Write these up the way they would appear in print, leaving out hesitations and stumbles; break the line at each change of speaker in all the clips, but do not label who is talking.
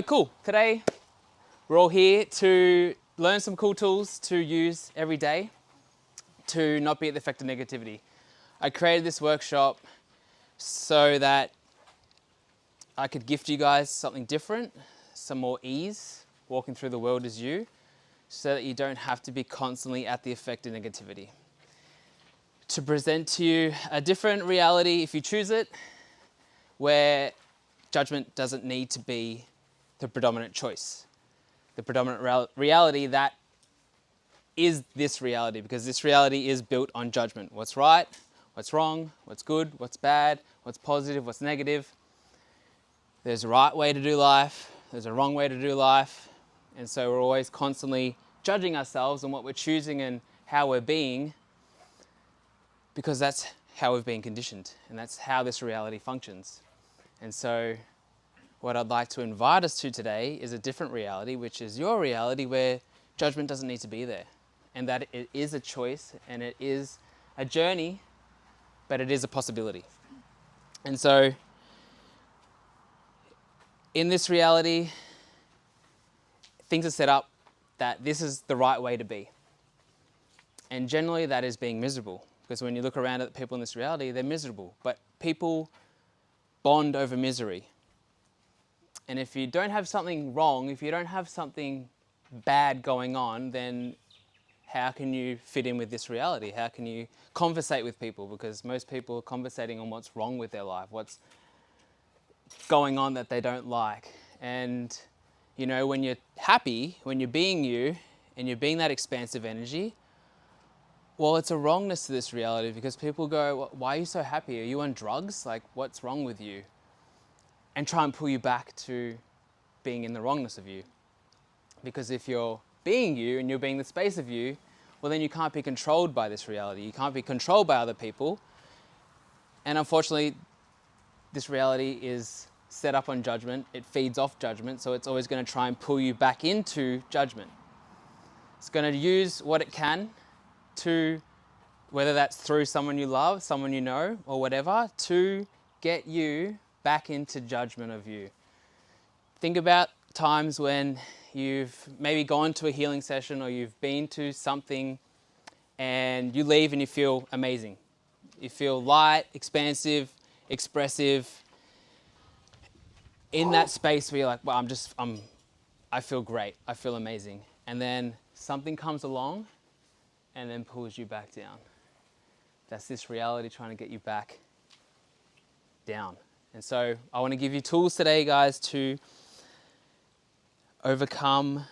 Cool. Today we're all here to learn some cool tools to use every day to not be at the effect of negativity. I created this workshop so that I could gift you guys something different, some more ease walking through the world as you, so that you don't have to be constantly at the effect of negativity. To present to you a different reality if you choose it, where judgment doesn't need to be the predominant choice. The predominant reality that is this reality, because this reality is built on judgment. What's right, what's wrong, what's good, what's bad, what's positive, what's negative. There's a right way to do life, there's a wrong way to do life, and so we're always constantly judging ourselves on what we're choosing and how we're being, because that's how we've been conditioned, and that's how this reality functions. And so what I'd like to invite us to today is a different reality, which is your reality, where judgment doesn't need to be there, and that it is a choice and it is a journey, but it is a possibility. And so in this reality, things are set up that this is the right way to be. And generally that is being miserable, because when you look around at the people in this reality, they're miserable, but people bond over misery. And if you don't have something wrong, if you don't have something bad going on, then how can you fit in with this reality? How can you conversate with people? Because most people are conversating on what's wrong with their life, what's going on that they don't like. And you know, when you're happy, when you're being you, and you're being that expansive energy, well, it's a wrongness to this reality, because people go, why are you so happy? Are you on drugs? Like, what's wrong with you? And try and pull you back to being in the wrongness of you. Because if you're being you and you're being the space of you, well, then you can't be controlled by this reality. You can't be controlled by other people. And unfortunately, this reality is set up on judgment. It feeds off judgment, so it's always going to try and pull you back into judgment. It's going to use what it can to, whether that's through someone you love, someone you know, or whatever, to get you back into judgment of you. Think about times when you've maybe gone to a healing session, or you've been to something and you leave and you feel amazing. You feel light, expansive, expressive, in that space where you're like, well, I feel great, I feel amazing. And then something comes along and then pulls you back down. That's this reality trying to get you back down. And so I want to give you tools today, guys, to overcome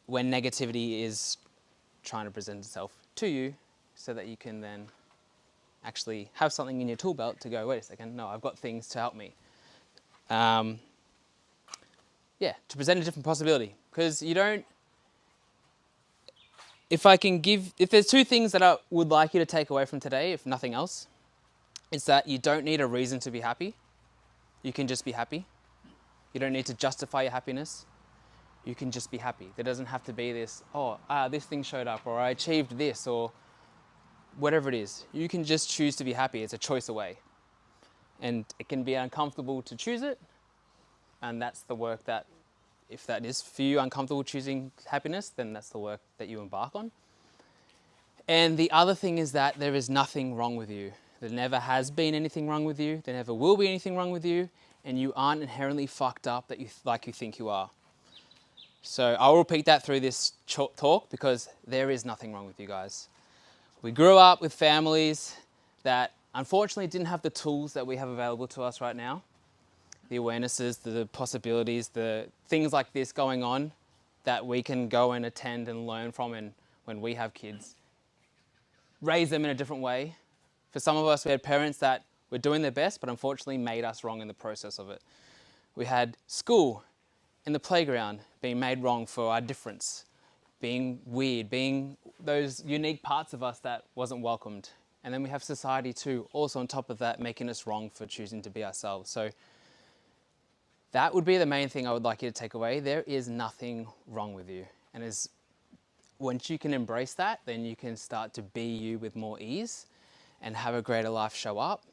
when negativity is trying to present itself to you, so that you can then actually have something in your tool belt to go, wait a second, no, I've got things to help me. To present a different possibility. Because you don't, if there's two things that I would like you to take away from today, if nothing else, it's that you don't need a reason to be happy. You can just be happy. You don't need to justify your happiness. You can just be happy. There doesn't have to be this, this thing showed up, or I achieved this, or whatever it is. You can just choose to be happy. It's a choice away. And it can be uncomfortable to choose it. And that's the work that, if that is for you uncomfortable choosing happiness, then that's the work that you embark on. And the other thing is that there is nothing wrong with you. There never has been anything wrong with you. There never will be anything wrong with you. And you aren't inherently fucked up that you think you are. So I'll repeat that through this talk, because there is nothing wrong with you guys. We grew up with families that unfortunately didn't have the tools that we have available to us right now. The awarenesses, the possibilities, the things like this going on that we can go and attend and learn from, and when we have kids, raise them in a different way. For some of us, we had parents that were doing their best, but unfortunately made us wrong in the process of it. We had school in the playground being made wrong for our difference, being weird, being those unique parts of us that wasn't welcomed. And then we have society too, also on top of that, making us wrong for choosing to be ourselves. So that would be the main thing I would like you to take away. There is nothing wrong with you. And once you can embrace that, then you can start to be you with more ease and have a greater life show up,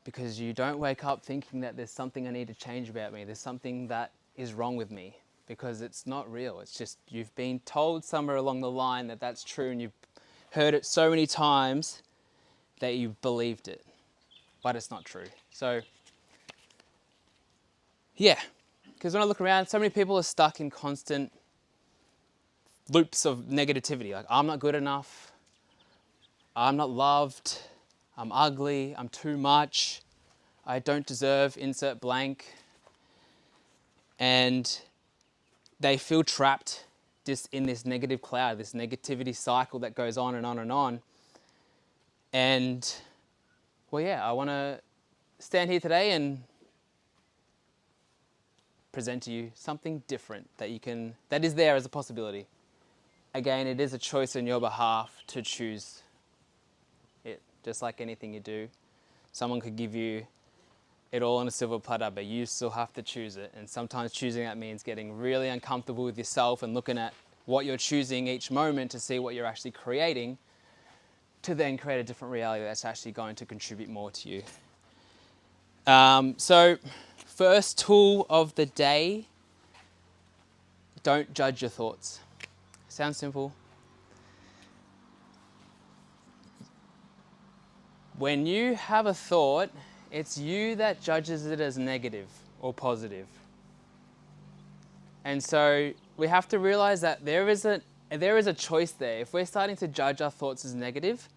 because you don't wake up thinking that there's something I need to change about me. There's something that is wrong with me, because it's not real. It's just you've been told somewhere along the line that that's true, and you've heard it so many times that you've believed it, but it's not true. So yeah, because when I look around, so many people are stuck in constant loops of negativity. Like, I'm not good enough, I'm not loved, I'm ugly, I'm too much, I don't deserve insert blank. And they feel trapped just in this negative cloud, this negativity cycle that goes on and on and on. And well, yeah, I want to stand here today and present to you something different that is there as a possibility. Again, it is a choice on your behalf to choose it, just like anything you do. Someone could give you it all on a silver platter, but you still have to choose it. And sometimes choosing that means getting really uncomfortable with yourself and looking at what you're choosing each moment to see what you're actually creating, to then create a different reality that's actually going to contribute more to you. So first tool of the day, don't judge your thoughts. Sounds simple. When you have a thought, it's you that judges it as negative or positive. And so we have to realize that there is a choice there. If we're starting to judge our thoughts as negative,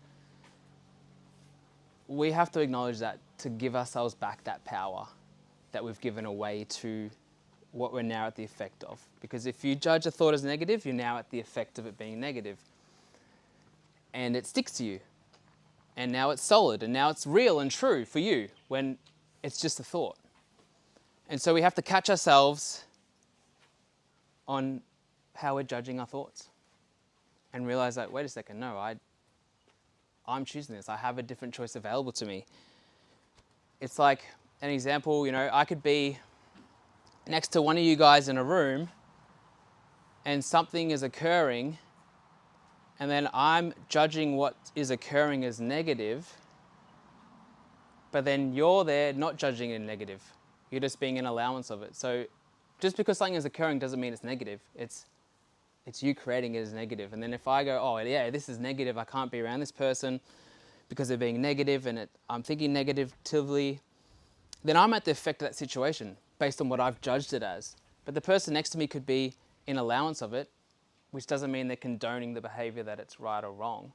we have to acknowledge that to give ourselves back that power that we've given away to what we're now at the effect of. Because if you judge a thought as negative, you're now at the effect of it being negative. And it sticks to you. And now it's solid, and now it's real and true for you when it's just a thought. And so we have to catch ourselves on how we're judging our thoughts and realize that, wait a second, no, I'm choosing this. I have a different choice available to me. It's like an example, I could be next to one of you guys in a room and something is occurring, and then I'm judging what is occurring as negative, but then you're there not judging it negative. You're just being an allowance of it. So just because something is occurring doesn't mean it's negative. It's you creating it as negative. And then if I go, oh yeah, this is negative, I can't be around this person because they're being negative, and I'm thinking negatively, then I'm at the effect of that situation based on what I've judged it as. But the person next to me could be in allowance of it, which doesn't mean they're condoning the behavior that it's right or wrong,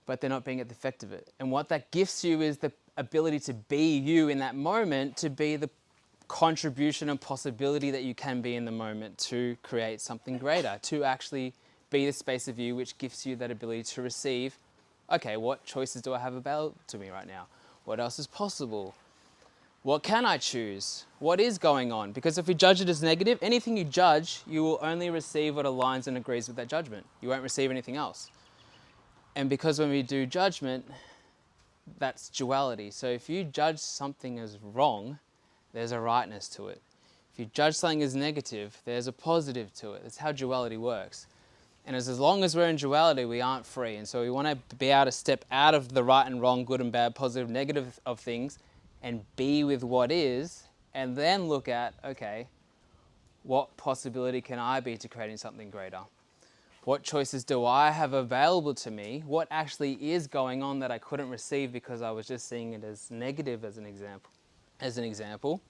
but they're not being at the effect of it. And what that gives you is the ability to be you in that moment, to be the contribution and possibility that you can be in the moment to create something greater, to actually be the space of you which gives you that ability to receive, okay, what choices do I have available to me right now? What else is possible? What can I choose? What is going on? Because if we judge it as negative, anything you judge, you will only receive what aligns and agrees with that judgment. You won't receive anything else. And because when we do judgment, that's duality. So if you judge something as wrong, there's a rightness to it. If you judge something as negative, there's a positive to it. That's how duality works. And as long as we're in duality, we aren't free. And so we want to be able to step out of the right and wrong, good and bad, positive, negative of things, and be with what is, and then look at, okay, what possibility can I be to creating something greater? What choices do I have available to me? What actually is going on that I couldn't receive because I was just seeing it as negative as an example.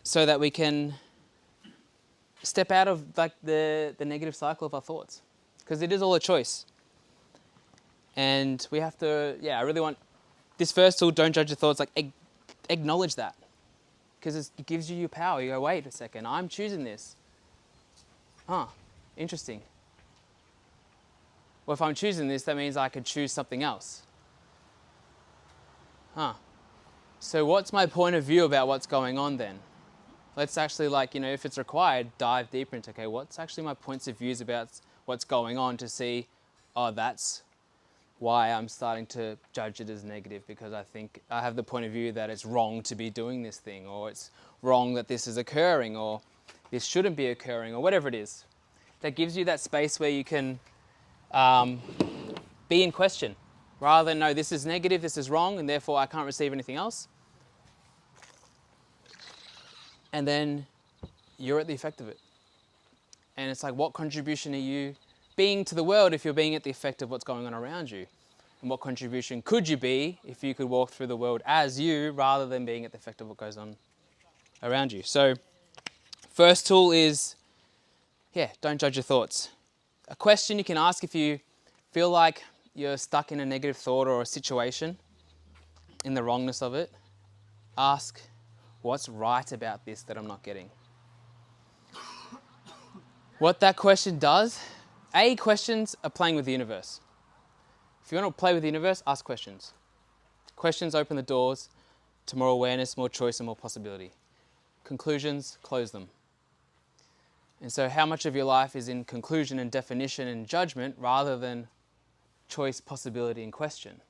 So that we can step out of like the negative cycle of our thoughts, because it is all a choice. And we have to, I really want this first tool, don't judge your thoughts, like acknowledge that, because it gives you your power. You go, wait a second, I'm choosing this. Interesting. Well, if I'm choosing this, that means I could choose something else. So what's my point of view about what's going on then? Let's actually, if it's required, dive deeper into, okay, what's actually my points of views about what's going on, to see, that's why I'm starting to judge it as negative, because I think I have the point of view that it's wrong to be doing this thing, or it's wrong that this is occurring, or this shouldn't be occurring, or whatever it is. That gives you that space where you can be in question. Rather than, no, this is negative, this is wrong, and therefore I can't receive anything else. And then you're at the effect of it. And it's like, what contribution are you being to the world if you're being at the effect of what's going on around you? And what contribution could you be if you could walk through the world as you rather than being at the effect of what goes on around you? So, first tool is, don't judge your thoughts. A question you can ask if you feel like you're stuck in a negative thought or a situation, in the wrongness of it, ask, what's right about this that I'm not getting? What that question does, questions are playing with the universe. If you want to play with the universe, ask questions. Questions open the doors to more awareness, more choice, and more possibility. Conclusions, close them. And so how much of your life is in conclusion and definition and judgment rather than choice, possibility, and question?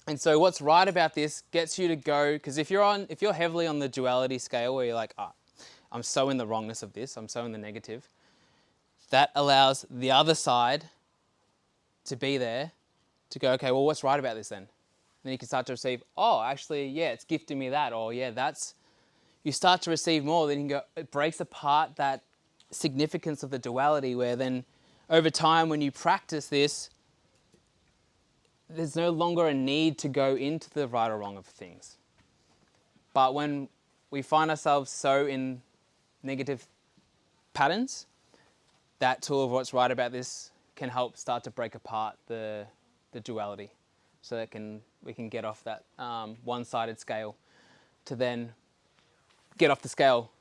And so what's right about this gets you to go, because if you're heavily on the duality scale where you're like, I'm so in the wrongness of this, I'm so in the negative, that allows the other side to be there, to go, okay, well, what's right about this then? And then you can start to receive, it's gifting me that, or you start to receive more, then you can go, it breaks apart that significance of the duality where then over time when you practice this, there's no longer a need to go into the right or wrong of things. But when we find ourselves so in negative patterns, that tool of what's right about this can help start to break apart the duality, so that we can get off that one-sided scale to then get off the scale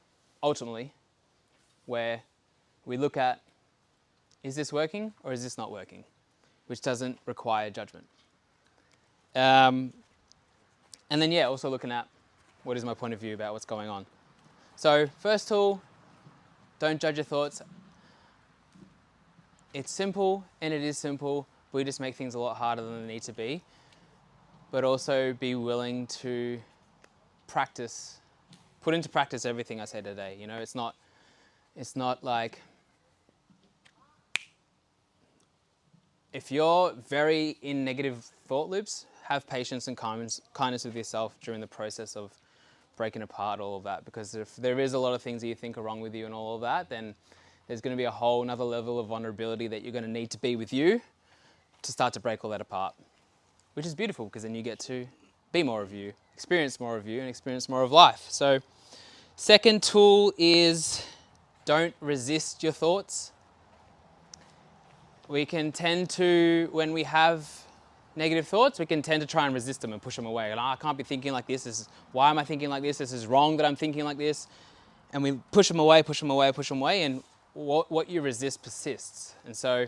ultimately where we look at, is this working or is this not working, which doesn't require judgment. And then also looking at what is my point of view about what's going on. So first tool, don't judge your thoughts. It's simple, and it is simple. We just make things a lot harder than they need to be. But also be willing to practice, put into practice everything I say today. It's not like, if you're very in negative thought loops, have patience and kindness with yourself during the process of breaking apart all of that. Because if there is a lot of things that you think are wrong with you and all of that, then there's going to be a whole another level of vulnerability that you're going to need to be with you to start to break all that apart. Which is beautiful, because then you get to be more of you, experience more of you, and experience more of life. So, second tool is don't resist your thoughts. We can tend to, when we have negative thoughts, we can tend to try and resist them and push them away. And I can't be thinking like this. Why am I thinking like this? This is wrong that I'm thinking like this. And we push them away, and what you resist persists. And so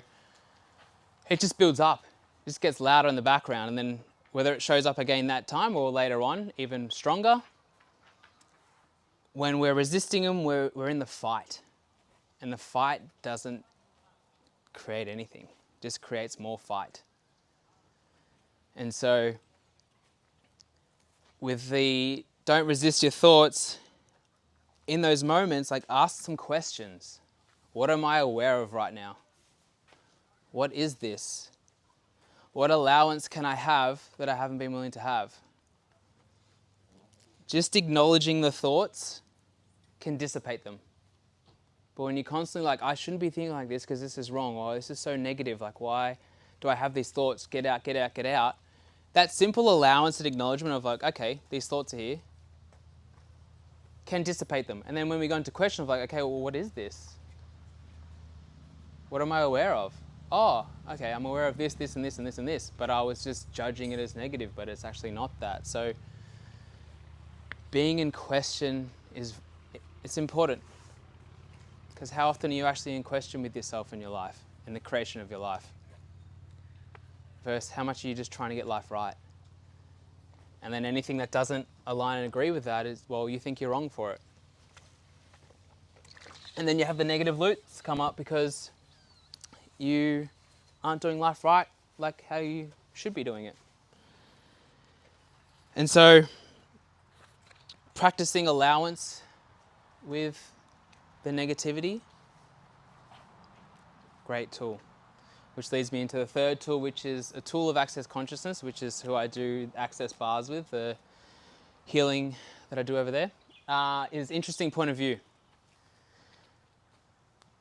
it just builds up. It just gets louder in the background. And then whether it shows up again that time or later on, even stronger, when we're resisting them, we're in the fight. And the fight doesn't create anything, just creates more fight. And so with the don't resist your thoughts, in those moments, ask some questions. What am I aware of right now? What is this? What allowance can I have that I haven't been willing to have? Just acknowledging the thoughts can dissipate them. But when you're constantly I shouldn't be thinking like this because this is wrong, or this is so negative, why do I have these thoughts? Get out, get out, get out. That simple allowance and acknowledgement of okay, these thoughts are here, can dissipate them. And then when we go into question of okay, well, what is this? What am I aware of? Oh, okay, I'm aware of this, this, and this, and this, and this, but I was just judging it as negative, but it's actually not that. So being in question it's important. Because how often are you actually in question with yourself in your life, in the creation of your life? Versus how much are you just trying to get life right? And then anything that doesn't align and agree with that is, well, you think you're wrong for it. And then you have the negative loops come up because you aren't doing life right like how you should be doing it. And so practicing allowance with the negativity, great tool. which leads me into the third tool, which is a tool of access consciousness, which is who I do access bars with, the healing that I do over there, is interesting point of view.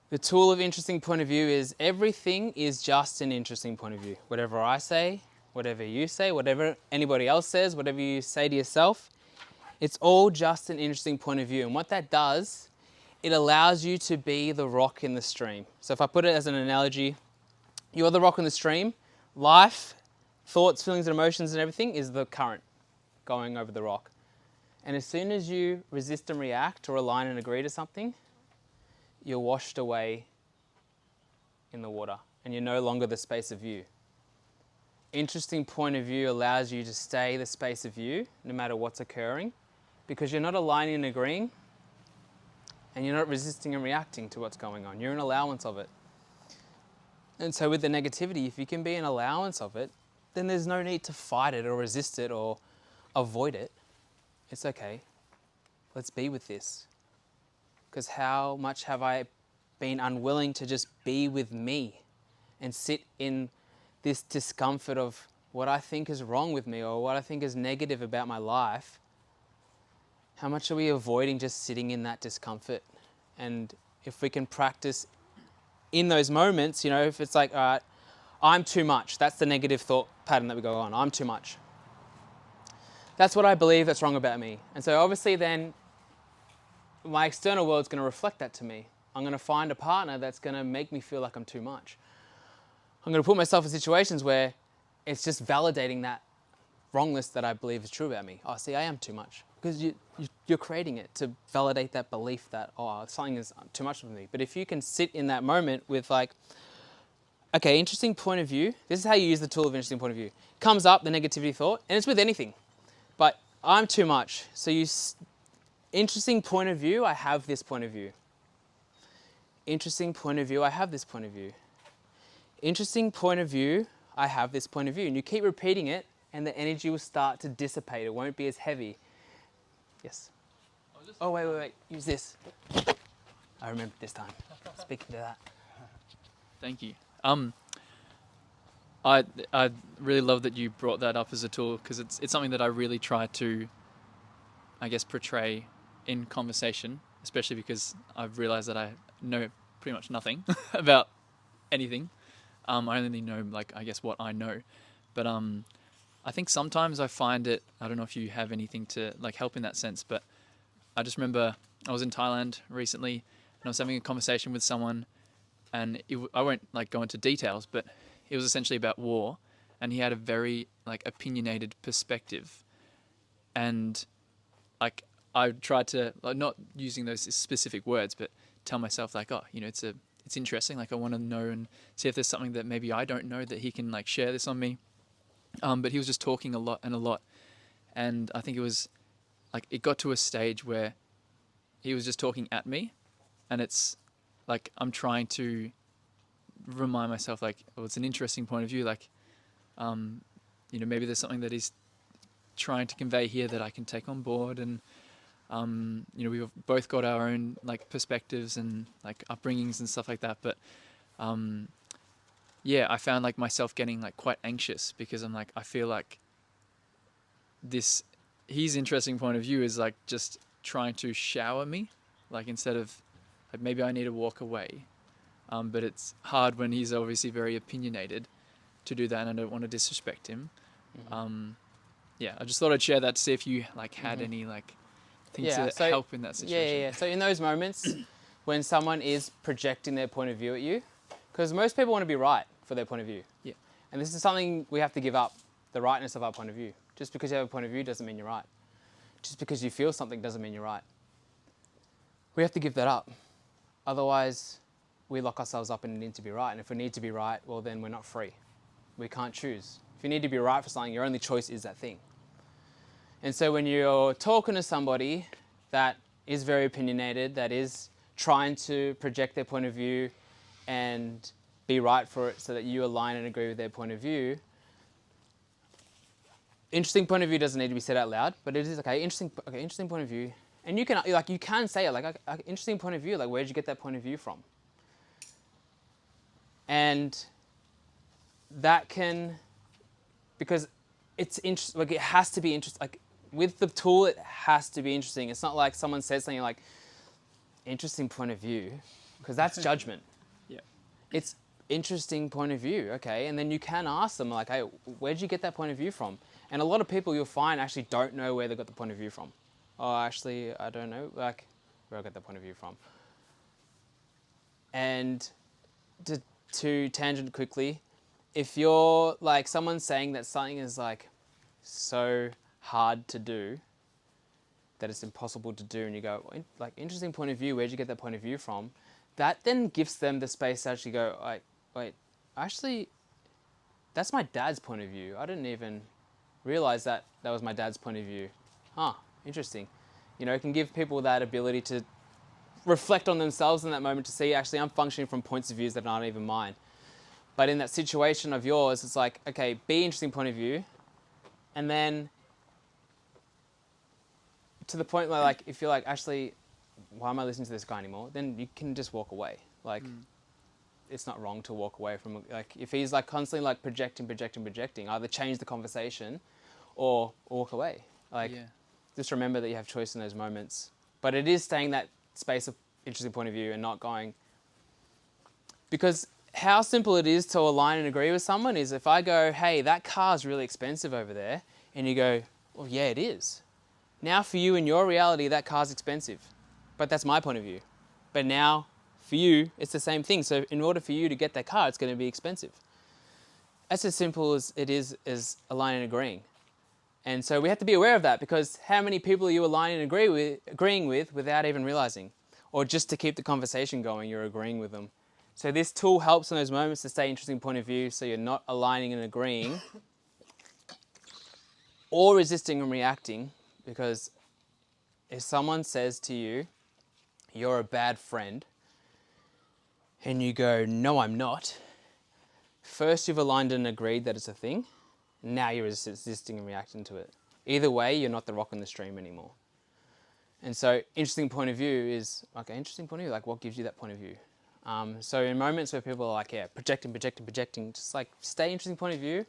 The tool of interesting point of view is everything is just an interesting point of view. Whatever I say, whatever you say, whatever anybody else says, whatever you say to yourself, it's all just an interesting point of view. And what that does, it allows you to be the rock in the stream. So if I put it as an analogy, you're the rock in the stream. Life, thoughts, feelings, and emotions and everything is the current going over the rock. And as soon as you resist and react or align and agree to something, you're washed away in the water and you're no longer the space of you. Interesting point of view allows you to stay the space of you no matter what's occurring, because you're not aligning and agreeing and you're not resisting and reacting to what's going on. You're an allowance of it. And so with the negativity, if you can be an allowance of it, then there's no need to fight it or resist it or avoid it. It's okay. Let's be with this. Because how much have I been unwilling to just be with me and sit in this discomfort of what I think is wrong with me or what I think is negative about my life? How much are we avoiding just sitting in that discomfort? And if we can practice in those moments, you know, if it's like, all right, I'm too much. That's the negative thought pattern that we go on. I'm too much. That's what I believe that's wrong about me. And so obviously then my external world's going to reflect that to me. I'm going to find a partner that's going to make me feel like I'm too much. I'm going to put myself in situations where it's just validating that wrongness that I believe is true about me. Oh, see, I am too much. Because you're creating it to validate that belief that, oh, something is too much for me. But if you can sit in that moment with like, okay, interesting point of view. This is how you use the tool of interesting point of view. Comes up, the negativity thought, and it's with anything. But I'm too much. So interesting point of view, I have this point of view. Interesting point of view, I have this point of view. Interesting point of view, I have this point of view. And you keep repeating it and the energy will start to dissipate. It won't be as heavy. Yes? Oh, wait. Use this. I remember this time. Speaking to that.
Thank you. I really love that you brought that up as a tool, because it's something that I really try to, I guess, portray in conversation, especially because I've realized that I know pretty much nothing about anything. I only know, like, I guess what I know. But I think sometimes I find it, I don't know if you have anything to like help in that sense, but I just remember I was in Thailand recently and I was having a conversation with someone, and I won't like go into details, but it was essentially about war, and he had a very like opinionated perspective. And like I tried to, like, not using those specific words, but tell myself like, oh, you know, it's interesting. Like I want to know and see if there's something that maybe I don't know that he can like share this on me. But he was just talking a lot. And I think it was like, it got to a stage where he was just talking at me, and it's like, I'm trying to remind myself like, oh, it's an interesting point of view. Like, you know, maybe there's something that he's trying to convey here that I can take on board. And, you know, we've both got our own like perspectives and like upbringings and stuff like that. But, yeah, I found like myself getting like quite anxious, because I'm like, I feel like his interesting point of view is like just trying to shower me, like instead of like maybe I need to walk away. But it's hard when he's obviously very opinionated to do that, and I don't want to disrespect him. Mm-hmm. Yeah, I just thought I'd share that to see if you like had any like things to help in that situation.
Yeah. So in those moments when someone is projecting their point of view at you, because most people want to be right for their point of view.
Yeah.
And this is something we have to give up, the rightness of our point of view. Just because you have a point of view doesn't mean you're right. Just because you feel something doesn't mean you're right. We have to give that up. Otherwise, we lock ourselves up in needing to be right. And if we need to be right, well, then we're not free. We can't choose. If you need to be right for something, your only choice is that thing. And so when you're talking to somebody that is very opinionated, that is trying to project their point of view and be right for it so that you align and agree with their point of view, interesting point of view doesn't need to be said out loud, but it is interesting point of view. And you can say it like, interesting point of view, like, where'd you get that point of view from? And that can, because it's interesting, like it has to be interesting. Like with the tool, it has to be interesting. It's not like someone says something like, interesting point of view, because that's judgment.
Yeah.
It's interesting point of view, okay? And then you can ask them like, hey, where'd you get that point of view from? And a lot of people you'll find actually don't know where they got the point of view from. Oh, actually, I don't know, like, where I got that point of view from. And to tangent quickly, if you're like someone saying that something is like so hard to do that it's impossible to do, and you go, like, interesting point of view, where'd you get that point of view from? That then gives them the space to actually go, like, wait, actually, that's my dad's point of view. I didn't even realize that that was my dad's point of view. Huh, interesting. You know, it can give people that ability to reflect on themselves in that moment to see, actually, I'm functioning from points of views that aren't even mine. But in that situation of yours, it's like, okay, be interesting point of view. And then to the point where, like, if you're like, actually, why am I listening to this guy anymore? Then you can just walk away. Like, it's not wrong to walk away from, like, if he's like constantly like projecting, either change the conversation or walk away. Like,
Yeah.
just remember that you have choice in those moments. But it is staying that space of interesting point of view and not going, because how simple it is to align and agree with someone is if I go, hey, that car's really expensive over there, and you go, well, yeah, it is. Now for you in your reality, that car's expensive, but that's my point of view. But now for you, it's the same thing. So in order for you to get that car, it's going to be expensive. That's as simple as it is as aligning and agreeing. And so we have to be aware of that, because how many people are you aligning and agreeing with without even realizing? Or just to keep the conversation going, you're agreeing with them. So this tool helps in those moments to stay interesting point of view, so you're not aligning and agreeing or resisting and reacting. Because if someone says to you, you're a bad friend, and you go, no, I'm not, first you've aligned and agreed that it's a thing, now you're resisting and reacting to it. Either way, you're not the rock in the stream anymore. And so interesting point of view is, okay, interesting point of view, like what gives you that point of view? So in moments where people are like, yeah, projecting, just like stay interesting point of view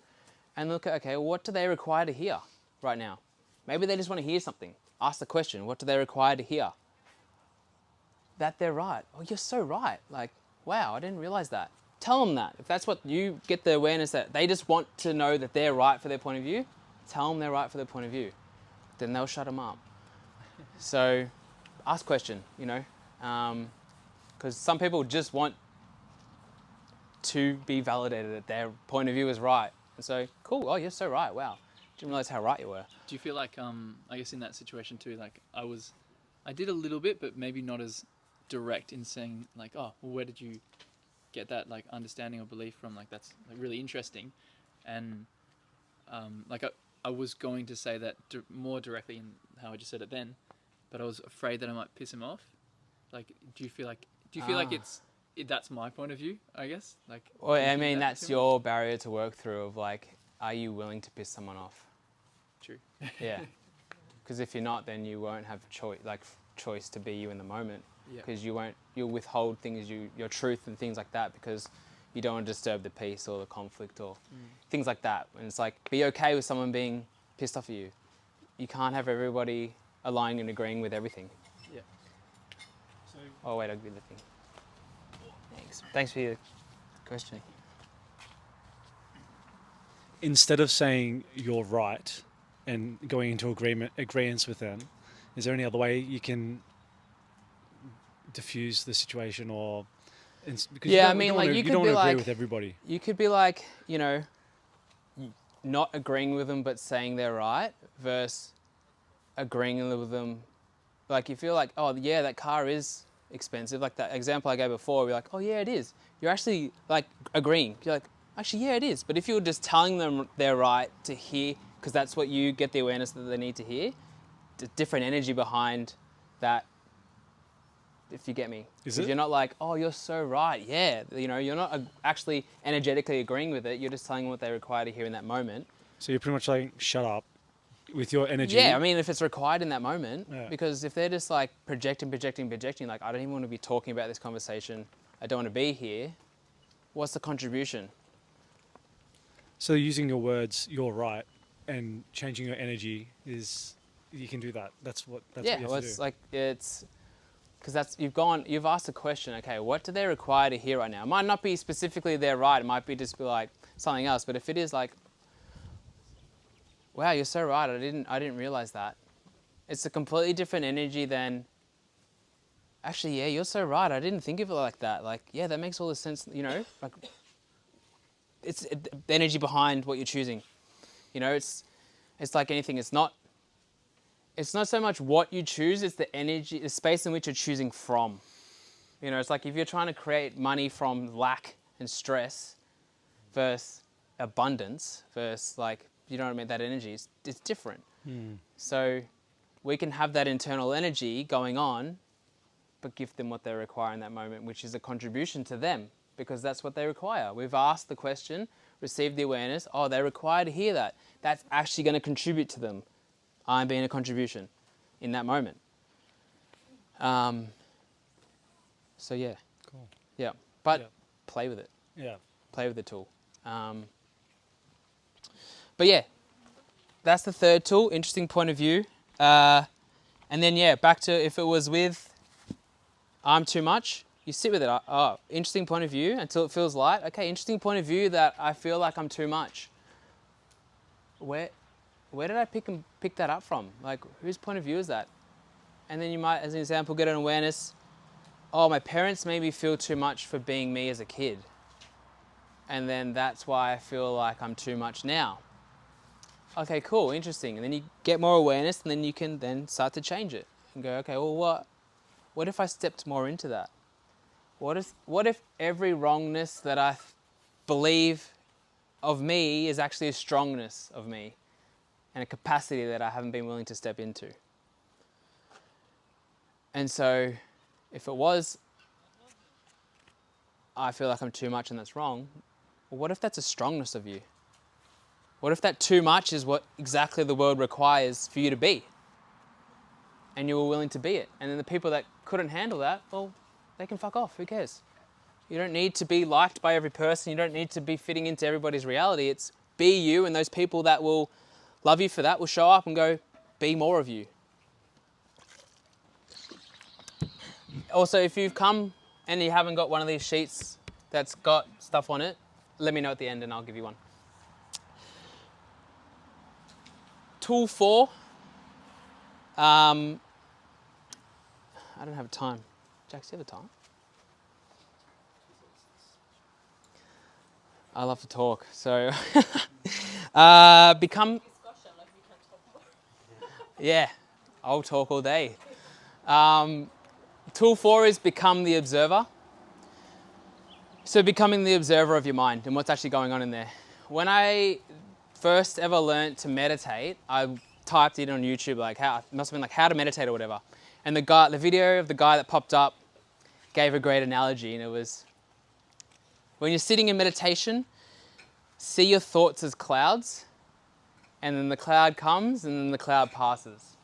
and look at, okay, what do they require to hear right now? Maybe they just want to hear something. Ask the question, what do they require to hear? That they're right. Oh, you're so right. Like, wow, I didn't realize that. Tell them that. If that's what you get the awareness that they just want to know that they're right for their point of view, tell them they're right for their point of view. Then they'll shut them up. So ask question, you know, because some people just want to be validated that their point of view is right. And so, cool, oh, you're so right, wow. Didn't realize how right you were.
Do you feel like, I guess in that situation too, like I did a little bit, but maybe not as direct in saying like, oh, well, where did you get that like understanding or belief from? Like, that's like really interesting. And like I was going to say that more directly in how I just said it then, but I was afraid that I might piss him off. Like, do you feel like that's my point of view, I guess? Like,
Well,
do you
I
think
mean,
that
that's
too
your barrier to work through of like, are you willing to piss someone off?
much? True.
Yeah. Because if you're not, then you won't have choice to be you in the moment.
Yeah.
Because you'll withhold things, your truth and things like that, because you don't want to disturb the peace or the conflict or things like that. And it's like, be okay with someone being pissed off at you. You can't have everybody aligning and agreeing with everything.
Yeah.
So,
Oh wait, I'll give you the thing. Thanks for your question.
instead of saying you're right and going into agreements with them, is there any other way you can diffuse the situation, or because
Yeah, I
you
mean,
don't
like
wanna,
you
you
could
don't
be
want to agree
like,
with everybody.
you could be like, you know, not agreeing with them but saying they're right versus agreeing with them. Like you feel like, oh yeah, that car is expensive. Like that example I gave before, we're like, oh yeah, it is. You're actually like agreeing. You're like, actually, yeah, it is. But if you're just telling them they're right to hear, because that's what you get the awareness that they need to hear, the different energy behind that, if you get me.
Is
Because
it?
you're not like, oh, you're so right. Yeah, you know, you're not actually energetically agreeing with it. You're just telling them what they require to hear in that moment.
So you're pretty much like, shut up with your energy.
Yeah, I mean, if it's required in that moment,
Yeah.
because if they're just like projecting, like, I don't even want to be talking about this conversation, I don't want to be here, what's the contribution?
So using your words, you're right, and changing your energy is, you can do that. That's what
Yeah,
you have
well,
to do.
it's like, it's because that's, you've asked a question. Okay, what do they require to hear right now? It might not be specifically their right. It might be just be like something else. But if it is like, wow, you're so right. I didn't realize that. It's a completely different energy than, actually, yeah, you're so right. I didn't think of it like that. Like, yeah, that makes all the sense. You know, like, the energy behind what you're choosing. You know, it's like anything. It's not so much what you choose. It's the energy, the space in which you're choosing from. You know, it's like if you're trying to create money from lack and stress versus abundance versus, like, you know what I mean, that energy, it's different. So we can have that internal energy going on, but give them what they require in that moment, which is a contribution to them, because that's what they require. We've asked the question, received the awareness, oh, they require to hear that. That's actually going to contribute to them. I'm being a contribution in that moment. So yeah,
Cool.
yeah, but
Yeah.
play with it.
Yeah.
Play with the tool. But yeah, that's the third tool, interesting point of view. And then, yeah, back to if it was with I'm too much, you sit with it. Oh, interesting point of view until it feels light. Okay, interesting point of view that I feel like I'm too much. Where did I pick that up from? Like, whose point of view is that? And then you might, as an example, get an awareness. Oh, my parents made me feel too much for being me as a kid. And then that's why I feel like I'm too much now. Okay, cool, interesting. And then you get more awareness, and then you can then start to change it and go, okay, well, what if I stepped more into that? What if every wrongness that I believe of me is actually a strongness of me and a capacity that I haven't been willing to step into? And so if it was, I feel like I'm too much and that's wrong, well, what if that's a strongness of you? What if that too much is what exactly the world requires for you to be? And you were willing to be it. And then the people that couldn't handle that, well, they can fuck off. Who cares? You don't need to be liked by every person. You don't need to be fitting into everybody's reality. It's be you, and those people that will love you for that will show up and go, be more of you. Also, if you've come and you haven't got one of these sheets that's got stuff on it, let me know at the end and I'll give you one. Tool 4. I don't have time. Jax, do you have time? I love to talk, so become. Yeah, I'll talk all day. Tool 4 is become the observer. So becoming the observer of your mind and what's actually going on in there. When I first ever learned to meditate, I typed it on YouTube, like how, it must have been like how to meditate or whatever. And the video of the guy that popped up gave a great analogy, and it was, when you're sitting in meditation, see your thoughts as clouds, and then the cloud comes and then the cloud passes.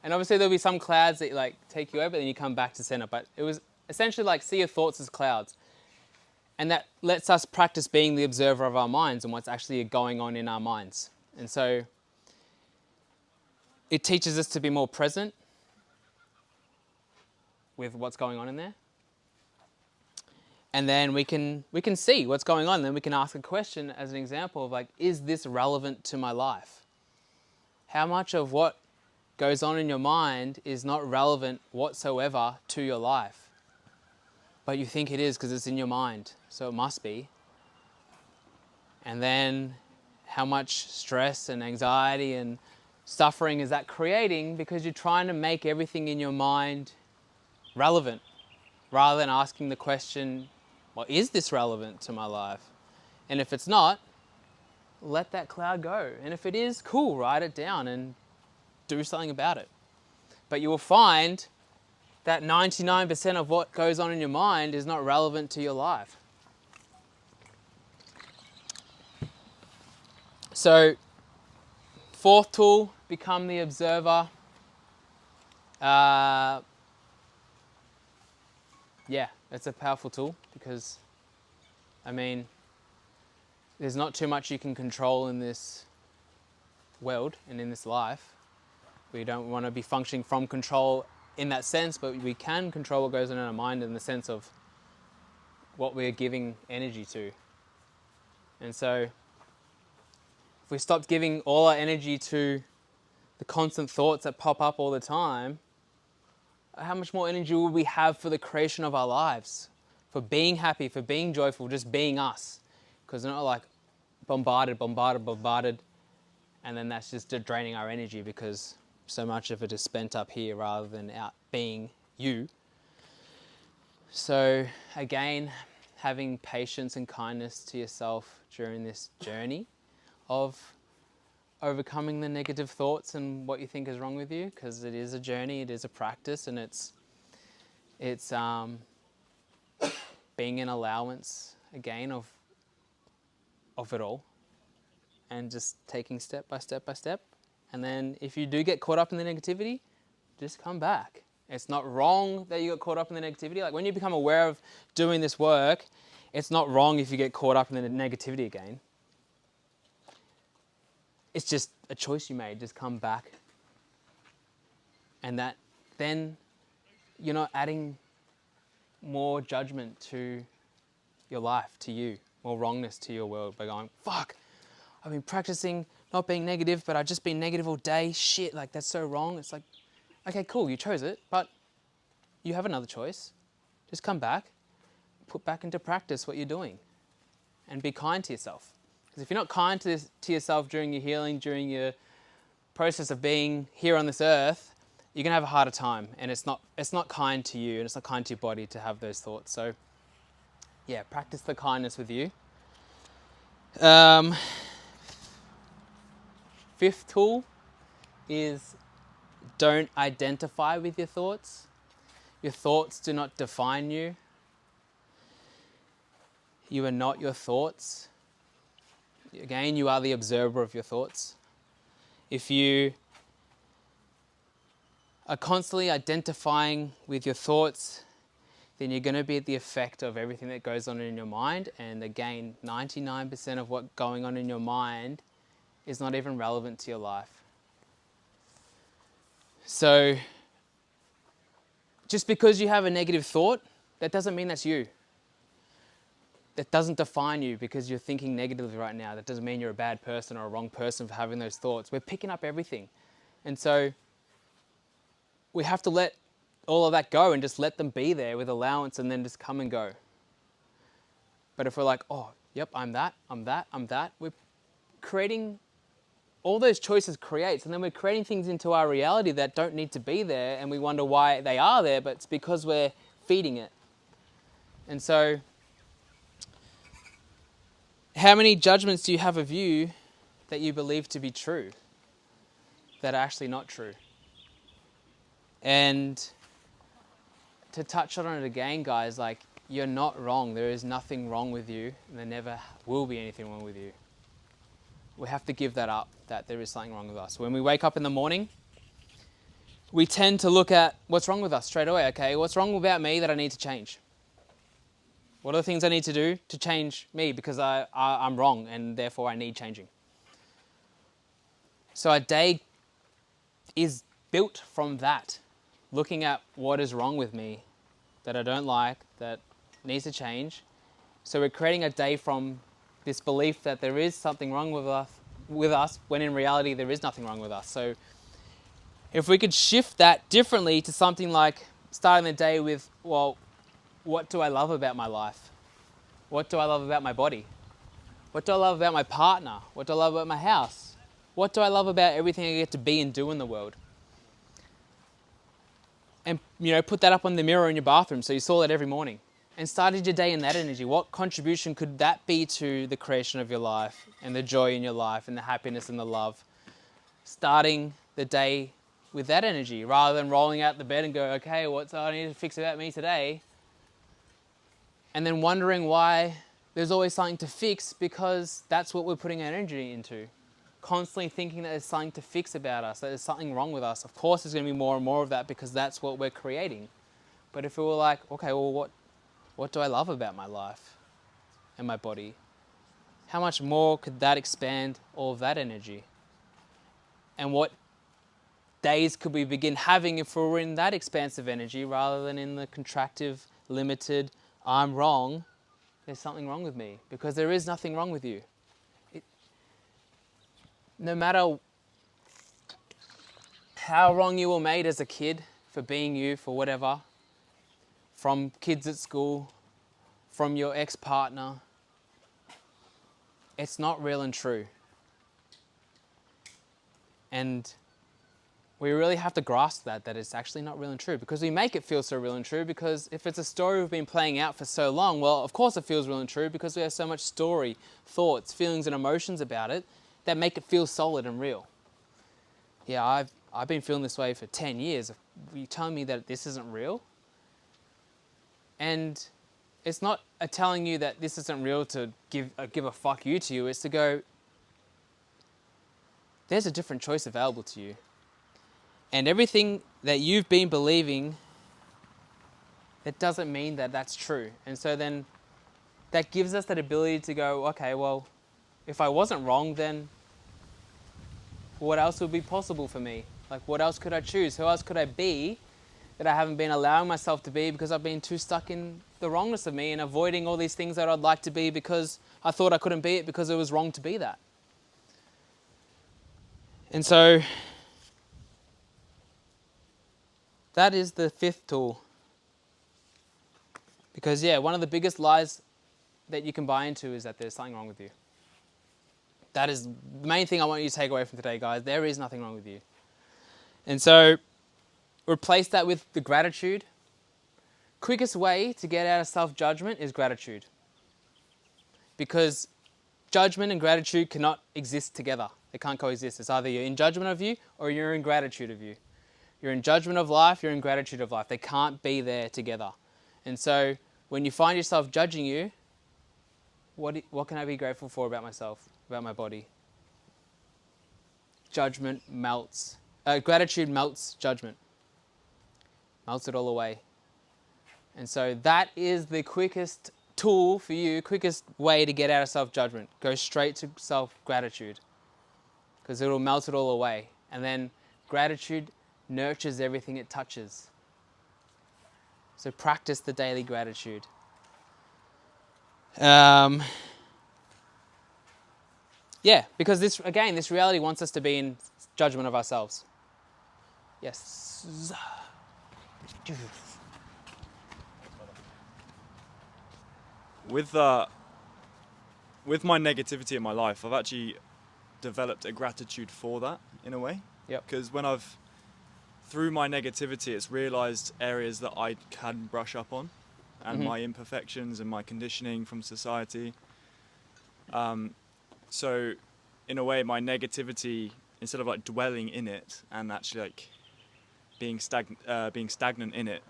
And obviously there'll be some clouds that like take you over, then you come back to center. But it was essentially like see your thoughts as clouds. And that lets us practice being the observer of our minds and what's actually going on in our minds. And so it teaches us to be more present with what's going on in there. And then we can see what's going on. Then we can ask a question as an example of like, is this relevant to my life? How much of what goes on in your mind is not relevant whatsoever to your life? But you think it is because it's in your mind, so it must be. And then how much stress and anxiety and suffering is that creating because you're trying to make everything in your mind relevant rather than asking the question, well, is this relevant to my life? And if it's not, let that cloud go. And if it is, cool, write it down and do something about it. But you will find that 99% of what goes on in your mind is not relevant to your life. So, fourth tool, become the observer. Yeah, it's a powerful tool because, I mean, there's not too much you can control in this world and in this life. We don't want to be functioning from control in that sense, but we can control what goes on in our mind in the sense of what we're giving energy to. And so if we stopped giving all our energy to the constant thoughts that pop up all the time, how much more energy would we have for the creation of our lives? For being happy, for being joyful, just being us. Because we're not like bombarded, and then that's just draining our energy because so much of it is spent up here rather than out being you. So again, having patience and kindness to yourself during this journey of overcoming the negative thoughts and what you think is wrong with you, because it is a journey, it is a practice, and it's being an allowance again of it all, and just taking step by step by step. And then if you do get caught up in the negativity, just come back. It's not wrong that you got caught up in the negativity. Like when you become aware of doing this work, it's not wrong if you get caught up in the negativity again. It's just a choice you made. Just come back. And that then you're not adding more judgment to your life, to you, more wrongness to your world by going, fuck, I've been practicing not being negative, but I've just been negative all day. Shit, like that's so wrong. It's like, okay, cool, you chose it, but you have another choice. Just come back, put back into practice what you're doing, and be kind to yourself. Because if you're not kind to yourself during your healing, during your process of being here on this earth, you're gonna have a harder time, and it's not kind to you, and it's not kind to your body to have those thoughts. So, yeah, practice the kindness with you. Fifth tool is don't identify with your thoughts. Your thoughts do not define you. You are not your thoughts. Again, you are the observer of your thoughts. If you are constantly identifying with your thoughts, then you're going to be at the effect of everything that goes on in your mind. And again, 99% of what's going on in your mind is not even relevant to your life. So, just because you have a negative thought, that doesn't mean that's you. That doesn't define you because you're thinking negatively right now. That doesn't mean you're a bad person or a wrong person for having those thoughts. We're picking up everything. And so we have to let all of that go and just let them be there with allowance and then just come and go. But if we're like, oh, yep, I'm that, we're creating, all those choices creates, and then we're creating things into our reality that don't need to be there, and we wonder why they are there, but it's because we're feeding it. And so how many judgments do you have of you that you believe to be true, that are actually not true? And to touch on it again, guys, like, you're not wrong. There is nothing wrong with you, and there never will be anything wrong with you. We have to give that up, that there is something wrong with us. When we wake up in the morning, we tend to look at what's wrong with us straight away. Okay, what's wrong about me that I need to change? What are the things I need to do to change me because I'm wrong and therefore I need changing? So our day is built from that, looking at what is wrong with me that I don't like, that needs to change. So we're creating a day from this belief that there is something wrong with us when in reality there is nothing wrong with us. So if we could shift that differently to something like starting the day with, well, what do I love about my life? What do I love about my body? What do I love about my partner? What do I love about my house? What do I love about everything I get to be and do in the world? And, put that up on the mirror in your bathroom so you saw that every morning. And started your day in that energy. What contribution could that be to the creation of your life and the joy in your life and the happiness and the love? Starting the day with that energy rather than rolling out the bed and go, okay, what's I need to fix about me today? And then wondering why there's always something to fix, because that's what we're putting our energy into. Constantly thinking that there's something to fix about us, that there's something wrong with us. Of course there's going to be more and more of that because that's what we're creating. But if we were like, okay, well, what do I love about my life and my body? how much more could that expand all of that energy? And what days could we begin having if we were in that expansive energy rather than in the contractive, limited, I'm wrong, there's something wrong with me? Because there is nothing wrong with you. No matter how wrong you were made as a kid for being you, for whatever, from kids at school, from your ex-partner, it's not real and true. And we really have to grasp that it's actually not real and true, because we make it feel so real and true, because if it's a story we've been playing out for so long, well, of course it feels real and true, because we have so much story, thoughts, feelings and emotions about it that make it feel solid and real. Yeah, I've been feeling this way for 10 years. You telling me that this isn't real? And it's not telling you that this isn't real to give a fuck you to you. It's to go, there's a different choice available to you. And everything that you've been believing, that doesn't mean that that's true. And so then that gives us that ability to go, okay, well, if I wasn't wrong, then what else would be possible for me? Like, what else could I choose? Who else could I be that I haven't been allowing myself to be because I've been too stuck in the wrongness of me and avoiding all these things that I'd like to be because I thought I couldn't be it because it was wrong to be that. And so that is the fifth tool. Because yeah, one of the biggest lies that you can buy into is that there's something wrong with you. That is the main thing I want you to take away from today, guys. There is nothing wrong with you. And so replace that with the gratitude. Quickest way to get out of self-judgment is gratitude. Because judgment and gratitude cannot exist together. They can't coexist. It's either you're in judgment of you or you're in gratitude of you. You're in judgment of life, you're in gratitude of life. They can't be there together. And so when you find yourself judging you, what can I be grateful for about myself, about my body? Judgment melts. Gratitude melts judgment. Melts it all away. And so that is the quickest tool for you, quickest way to get out of self-judgment. Go straight to self-gratitude, because it will melt it all away. And then gratitude nurtures everything it touches. So practice the daily gratitude. Yeah, because this reality wants us to be in judgment of ourselves. Yes.
With my negativity in my life, I've actually developed a gratitude for that in a way.
Yep.
Because through my negativity, it's realised areas that I can brush up on, and my imperfections and my conditioning from society. So, in a way, my negativity, instead of like dwelling in it and actually like being stagnant in it,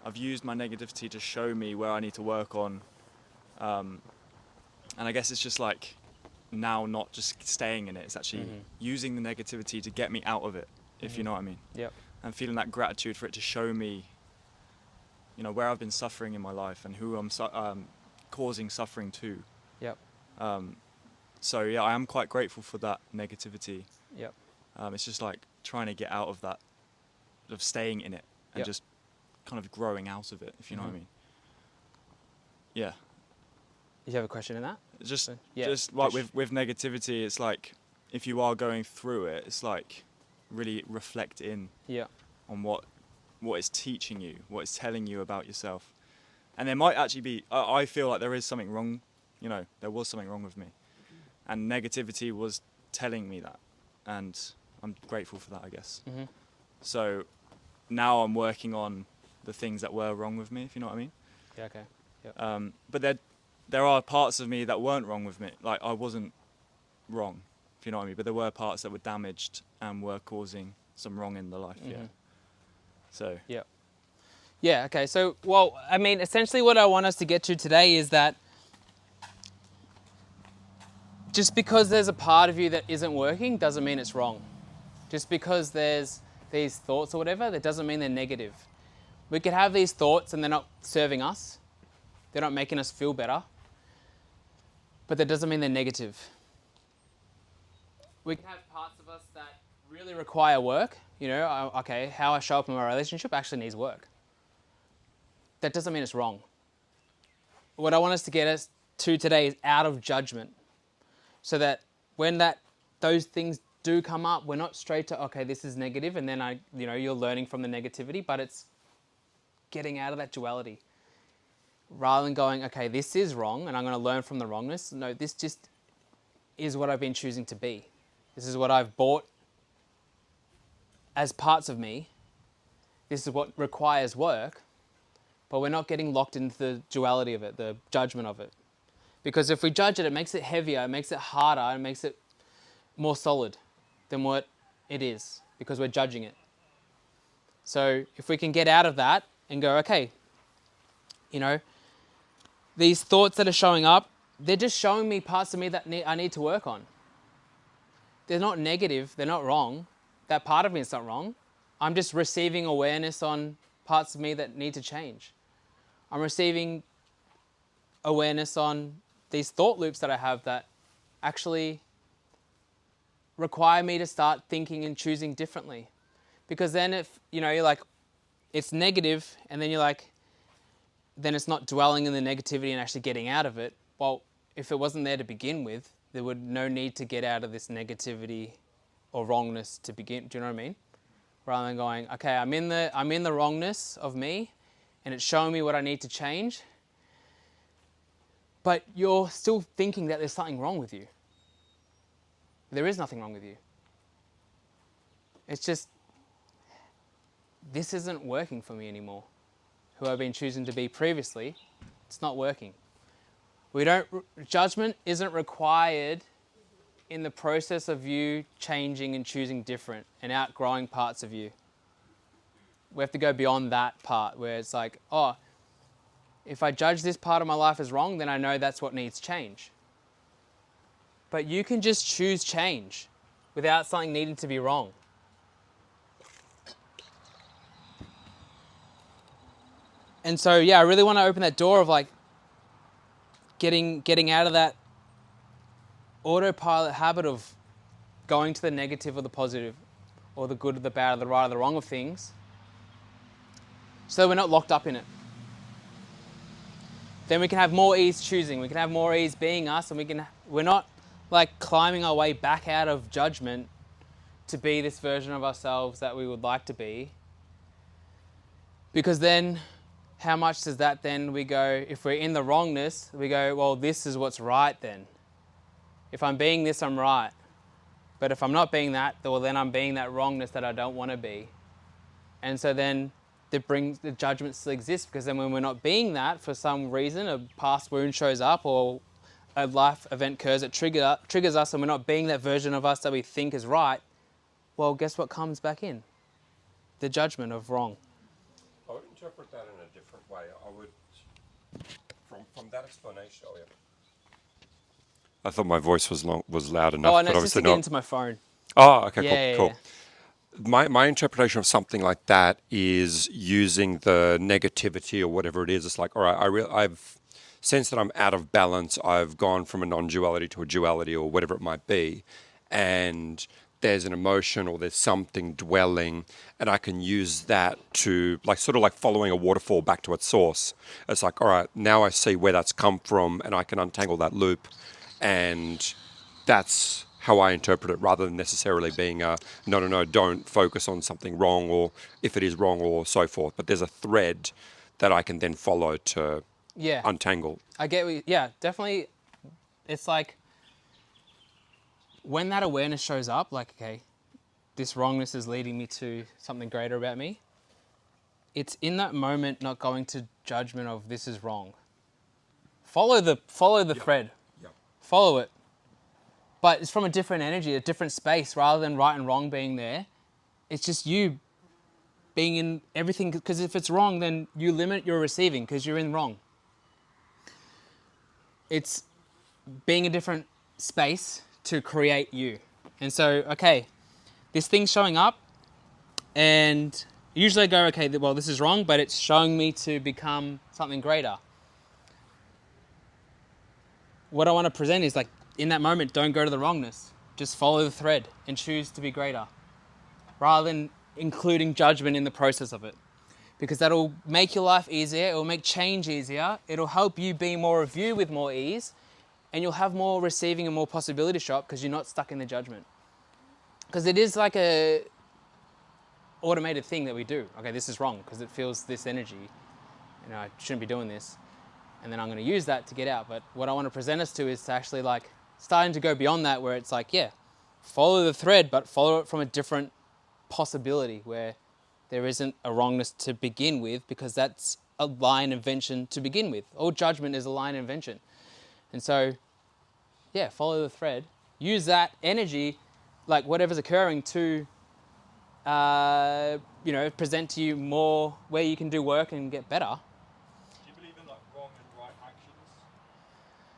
I've used my negativity to show me where I need to work on. And I guess it's just like now not just staying in it, it's actually using the negativity to get me out of it, if you know what I mean.
Yep.
And feeling that gratitude for it to show me, you know, where I've been suffering in my life and who I'm causing suffering to.
Yep.
So yeah, I am quite grateful for that negativity.
Yep.
It's just like trying to get out of that, of staying in it and just kind of growing out of it, if you know what I mean. Yeah.
Did you have a question in that?
Just like with negativity, it's like if you are going through it, it's like really reflect in on what it's teaching you, what it's telling you about yourself. And there might actually be, I feel like there is something wrong, you know, there was something wrong with me. And negativity was telling me that. And I'm grateful for that, I guess. So now I'm working on the things that were wrong with me, if you know what I mean.
Yeah, okay. Yep.
But there are parts of me that weren't wrong with me. Like, I wasn't wrong, if you know what I mean. But there were parts that were damaged and were causing some wrong in the life, So.
Yep. Yeah, okay. So, well, I mean, essentially what I want us to get to today is that just because there's a part of you that isn't working doesn't mean it's wrong. Just because there's these thoughts or whatever, that doesn't mean they're negative. We could have these thoughts and they're not serving us. They're not making us feel better. but that doesn't mean they're negative. We can have parts of us that really require work. Okay, how I show up in my relationship actually needs work. That doesn't mean it's wrong. What I want us to get us to today is out of judgment, so that when those things do come up, we're not straight to, okay, this is negative, and then you're learning from the negativity, but it's getting out of that duality. Rather than going, okay, this is wrong, and I'm going to learn from the wrongness. No, this just is what I've been choosing to be. This is what I've bought as parts of me. This is what requires work, but we're not getting locked into the duality of it, the judgment of it. Because if we judge it, it makes it heavier, it makes it harder, it makes it more solid than what it is, because we're judging it. So if we can get out of that and go, okay, these thoughts that are showing up, they're just showing me parts of me that I need to work on. They're not negative, they're not wrong. That part of me is not wrong. I'm just receiving awareness on parts of me that need to change. I'm receiving awareness on these thought loops that I have that actually require me to start thinking and choosing differently. Because then if, you're like, it's negative, and then you're like, then it's not dwelling in the negativity and actually getting out of it. Well, if it wasn't there to begin with, there would no need to get out of this negativity or wrongness to begin. Do you know what I mean? Rather than going, okay, I'm in the wrongness of me, and it's showing me what I need to change. But you're still thinking that there's something wrong with you. There is nothing wrong with you. It's just, this isn't working for me anymore. Who I've been choosing to be previously, it's not working. Judgment isn't required in the process of you changing and choosing different and outgrowing parts of you. We have to go beyond that part where it's like, oh, if I judge this part of my life as wrong, then I know that's what needs change. But you can just choose change without something needing to be wrong. And so, I really want to open that door of like getting out of that autopilot habit of going to the negative or the positive, or the good or the bad or the right or the wrong of things, so we're not locked up in it. Then we can have more ease choosing. We can have more ease being us, and we're not like climbing our way back out of judgment to be this version of ourselves that we would like to be. Because then, how much does that then we go, if we're in the wrongness, we go, well, this is what's right then. If I'm being this, I'm right. But if I'm not being that, well, then I'm being that wrongness that I don't want to be. And so then the judgment still exists, because then when we're not being that, for some reason, a past wound shows up or a life event occurs that triggers us, and we're not being that version of us that we think is right, well, guess what comes back in? The judgment of wrong.
I would interpret that in a different way. I would, from that explanation. Oh yeah. I thought my voice was loud enough,
Oh, no,
but
it's just to
obviously
get
not.
into my phone.
Oh, okay,
Yeah,
cool. My interpretation of something like that is using the negativity or whatever it is. It's like, all right, I've sensed that I'm out of balance. I've gone from a non-duality to a duality or whatever it might be, and there's an emotion or there's something dwelling, and I can use that to sort of like following a waterfall back to its source. It's like, all right, now I see where that's come from, and I can untangle that loop, and that's how I interpret it, rather than necessarily being no, don't focus on something wrong, or if it is wrong, or so forth. But there's a thread that I can then follow to untangle.
I get definitely. It's like when that awareness shows up, like, okay, this wrongness is leading me to something greater about me. It's in that moment not going to judgment of this is wrong. Follow the thread.
Yeah.
Follow it. But it's from a different energy, a different space, rather than right and wrong being there. It's just you being in everything, because if it's wrong, then you limit your receiving because you're in wrong. It's being a different space to create you. And so, okay, this thing's showing up, and usually I go, okay, well, this is wrong, but it's showing me to become something greater. what I want to present is like, in that moment, don't go to the wrongness. Just follow the thread and choose to be greater, rather than including judgment in the process of it. Because that'll make your life easier, it'll make change easier, it'll help you be more of you with more ease, and you'll have more receiving and more possibility show up because you're not stuck in the judgment. Because it is like a automated thing that we do. Okay, this is wrong because it feels this energy. You know, I shouldn't be doing this. And then I'm going to use that to get out. But what I want to present us to is to actually like starting to go beyond that, where it's like, yeah, follow the thread, but follow it from a different possibility where there isn't a wrongness to begin with, because that's a line invention to begin with. All judgment is a line invention. And so, yeah, follow the thread. Use that energy, like whatever's occurring, to, present to you more where you can do work and get better.
Do you believe in like wrong and right actions?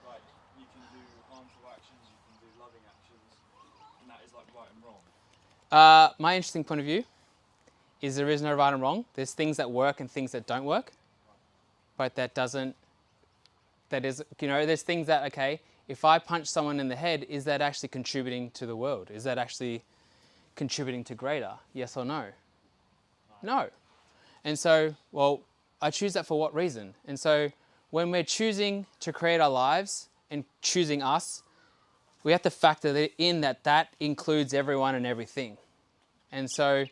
Like you can do harmful actions, you can do loving actions, and that is like right and wrong.
My interesting point of view is there is no right and wrong. There's things that work and things that don't work. But there's things that, okay, if I punch someone in the head, is that actually contributing to the world? Is that actually contributing to greater? Yes or no? No. And so, well, I choose that for what reason? And so when we're choosing to create our lives and choosing us, we have to factor in that includes everyone and everything. And so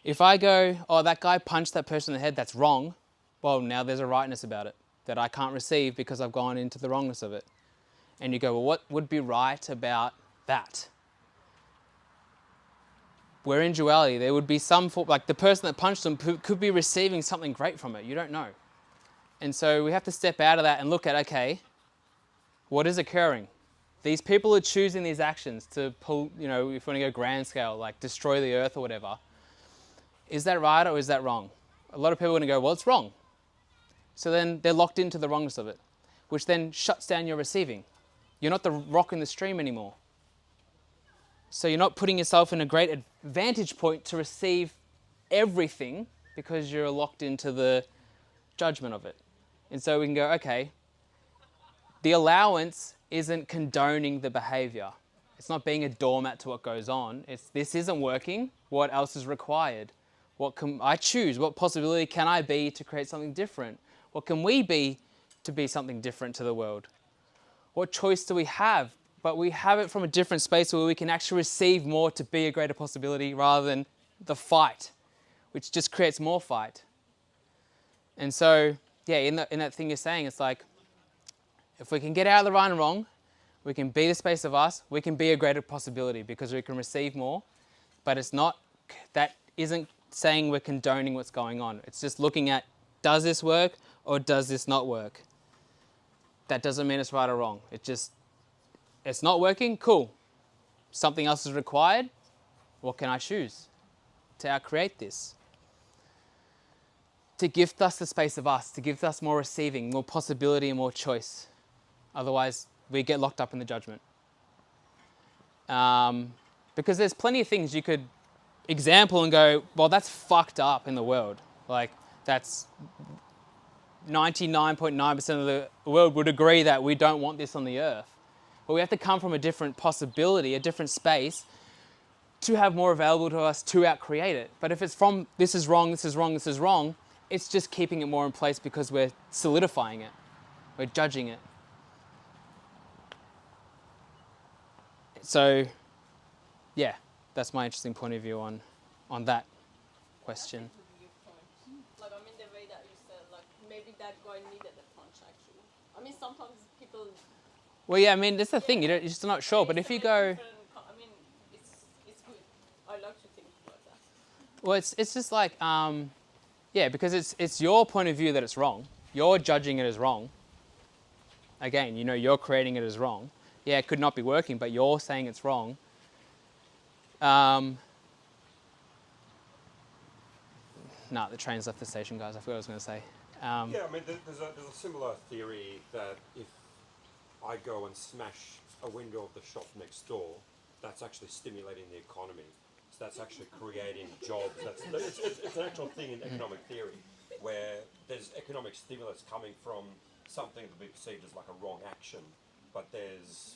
if I go, oh, that guy punched that person in the head, that's wrong, well, now there's a rightness about it that I can't receive because I've gone into the wrongness of it. And you go, well, what would be right about that? We're in duality. There would be some form, like the person that punched them could be receiving something great from it. You don't know. And so we have to step out of that and look at, okay, what is occurring? These people are choosing these actions to pull, if you want to go grand scale, like destroy the earth or whatever. Is that right or is that wrong? A lot of people are going to go, well, it's wrong. So then they're locked into the wrongness of it, which then shuts down your receiving. You're not the rock in the stream anymore. So you're not putting yourself in a great vantage point to receive everything because you're locked into the judgment of it. And so we can go, okay, the allowance isn't condoning the behavior. It's not being a doormat to what goes on. It's, this isn't working. What else is required? What can I choose? What possibility can I be to create something different? What can we be to be something different to the world? What choice do we have? But we have it from a different space where we can actually receive more to be a greater possibility rather than the fight, which just creates more fight. And so, yeah, in that thing you're saying, it's like, if we can get out of the right and wrong, we can be the space of us, we can be a greater possibility because we can receive more. But it's not, that isn't saying we're condoning what's going on. It's just looking at, does this work or does this not work? That doesn't mean it's right or wrong. It's not working, cool. Something else is required. What can I choose to outcreate this? To gift us the space of us, to give us more receiving, more possibility and more choice. Otherwise, we get locked up in the judgment. Because there's plenty of things you could example and go, well, that's fucked up in the world. Like, that's 99.9% of the world would agree that we don't want this on the earth. But we have to come from a different possibility, a different space, to have more available to us to outcreate it. But if it's from this is wrong, this is wrong, this is wrong, it's just keeping it more in place because we're solidifying it. We're judging it. So, yeah, that's my interesting point of view on that question.
Like, I mean, the way that you said, like, maybe that guy needed a punch, actually. I mean, sometimes people...
Well, yeah, I mean, that's the thing, you're just not sure, but if you go...
I mean, it's good. I like to think like that.
Well, it's just like, yeah, because it's your point of view that it's wrong. You're judging it as wrong. Again, you're creating it as wrong. Yeah, it could not be working, but you're saying it's wrong. The train's left the station, guys. I forgot what I was going to say.
Yeah, I mean, there's a similar theory that if I go and smash a window of the shop next door, that's actually stimulating the economy. So that's actually creating jobs. It's an actual thing in economic theory, where there's economic stimulus coming from something that we perceived as like a wrong action. but there's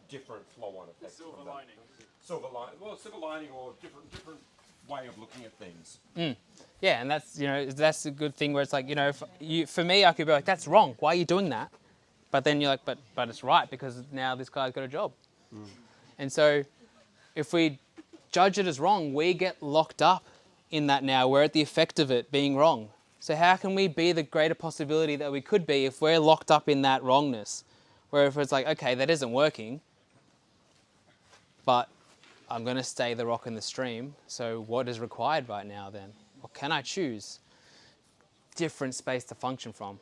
different flow-on effects. Silver lining. Silver lining or different way of looking at things.
Yeah, and that's a good thing where it's like, for me, I could be like, that's wrong. Why are you doing that? But then you're like, but it's right because now this guy's got a job. And so if we judge it as wrong, we get locked up in that now. We're at the effect of it being wrong. So how can we be the greater possibility that we could be if we're locked up in that wrongness? Where if it's like, okay, that isn't working, but I'm going to stay the rock in the stream. So what is required right now then? What can I choose? Different space to function from.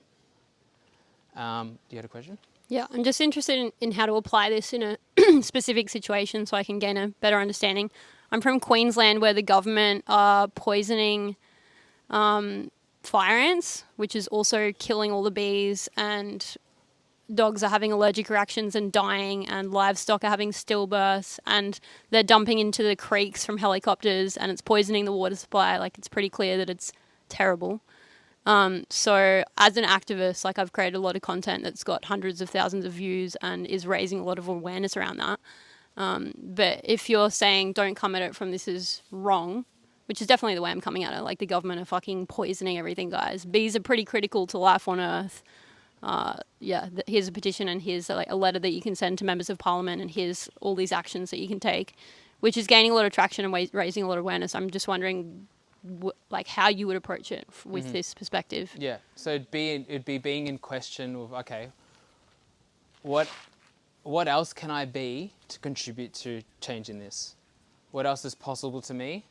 Do you have a question?
Yeah, I'm just interested in how to apply this in a specific situation so I can gain a better understanding. I'm from Queensland where the government are poisoning fire ants, which is also killing all the bees, and dogs are having allergic reactions and dying, and livestock are having stillbirths, and they're dumping into the creeks from helicopters, and it's poisoning the water supply. Like, it's pretty clear that it's terrible. So as an activist, like, I've created a lot of content that's got hundreds of thousands of views and is raising a lot of awareness around that. But if you're saying don't come at it from this is wrong, which is definitely the way I'm coming at it, like, the government are fucking poisoning everything, guys. Bees are pretty critical to life on Earth. Here's a petition, and here's like a letter that you can send to members of parliament, and here's all these actions that you can take, which is gaining a lot of traction and raising a lot of awareness. I'm just wondering like how you would approach it with this perspective.
Yeah, so it'd be being in question of, okay, what else can I be to contribute to changing this? What else is possible to me?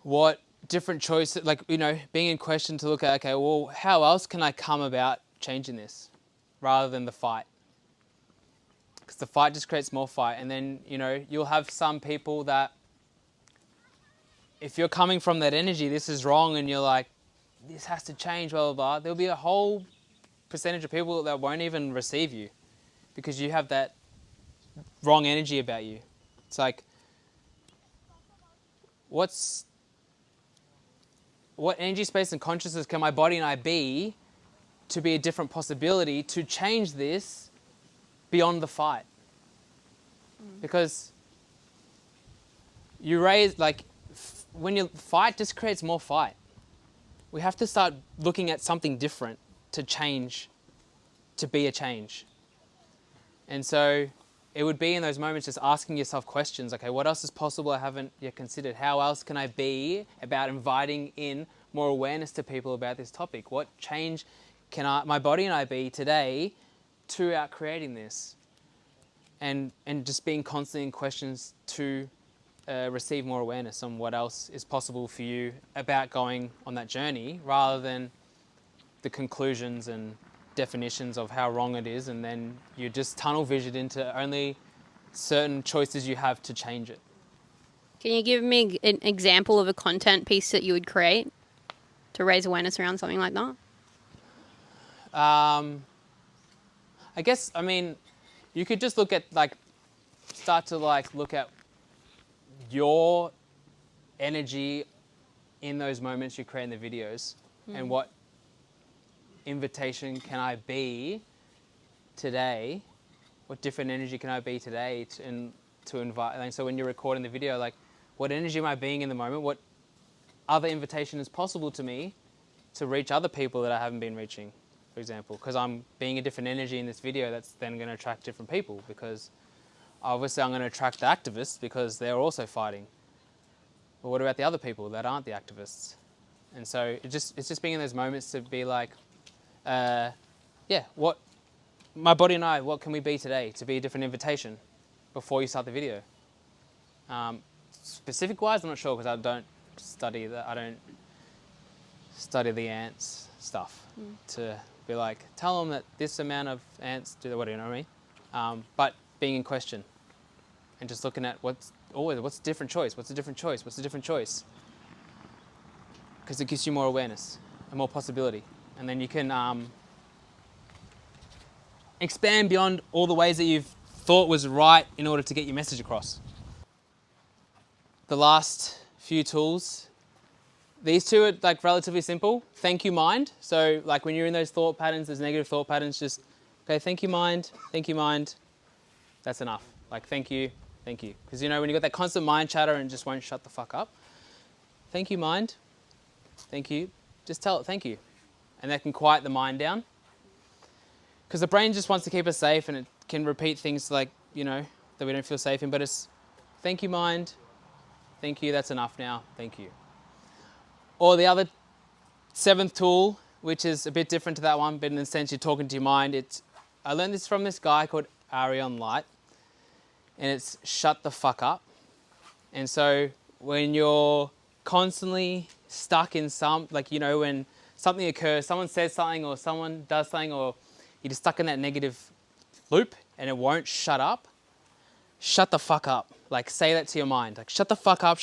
What different choices, like, being in question to look at, okay, well, how else can I come about changing this rather than the fight? Because the fight just creates more fight. And then, you'll have some people that, if you're coming from that energy, this is wrong, and you're like, this has to change, blah, blah, blah, there'll be a whole percentage of people that won't even receive you because you have that wrong energy about you. It's like, what energy, space, and consciousness can my body and I be to be a different possibility to change this beyond the fight? Because you raise, like, when you fight, just creates more fight. We have to start looking at something different to change, to be a change. And so it would be in those moments just asking yourself questions. Okay, what else is possible I haven't yet considered? How else can I be about inviting in more awareness to people about this topic? What change can my body and I be today to out creating this? And just being constantly in questions to receive more awareness on what else is possible for you about going on that journey, rather than the conclusions and definitions of how wrong it is, and then you just tunnel vision into only certain choices you have to change it.
Can you give me an example of a content piece that you would create to raise awareness around something like that?
I guess, you could just look at, start to look at your energy in those moments you create in the videos, and what invitation can I be today? What different energy can I be today to invite? And so when you're recording the video, what energy am I being in the moment? What other invitation is possible to me to reach other people that I haven't been reaching, for example? Because I'm being a different energy in this video, that's then going to attract different people, because obviously I'm going to attract the activists because they're also fighting. But what about the other people that aren't the activists? And so it's just being in those moments to be like, what my body and I, what can we be today to be a different invitation before you start the video? Specific wise, I'm not sure, because I don't study the ants stuff to be like, tell them that this amount of ants do what, you know what I mean? But being in question and just looking at what's a different choice, what's a different choice, what's a different choice? Because it gives you more awareness and more possibility. And then you can expand beyond all the ways that you've thought was right in order to get your message across. The last few tools, these two are relatively simple. Thank you mind. So when you're in those thought patterns, those negative thought patterns, just Okay, thank you, mind. Thank you, mind. That's enough. Like, thank you, thank you. Because you know, when you got that constant mind chatter and just won't shut the fuck up, thank you, mind. Thank you. Just tell it thank you. And that can quiet the mind down. Because the brain just wants to keep us safe, and it can repeat things like, you know, that we don't feel safe in, but it's thank you, mind. Thank you, that's enough now. Thank you. Or the other seventh tool, which is a bit different to that one, but in the sense you're talking to your mind, I learned this from this guy called Arion Light, and it's shut the fuck up. And so when you're constantly stuck in like, you know, when something occurs, someone says something or someone does something, or you're just stuck in that negative loop and it won't shut up, shut the fuck up. Like, say that to your mind, like, shut the fuck up,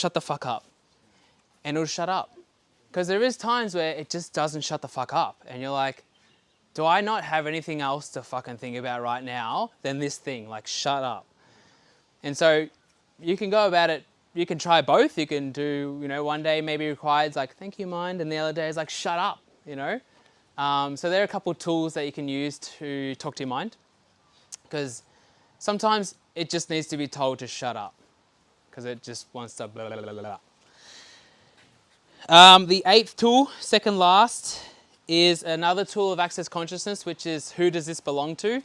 and it'll shut up. Because there is times where it just doesn't shut the fuck up, and you're like, do I not have anything else to fucking think about right now than this thing? Like, shut up. And so you can go about it, you can try both. You can do, you know, one day maybe requires like, thank you, mind, and the other day is like, shut up, you know. So there are a couple of tools that you can use to talk to your mind, because sometimes it just needs to be told to shut up because it just wants to blah, blah, blah, blah, blah. The eighth tool, second last, is another tool of access consciousness, which is who does this belong to?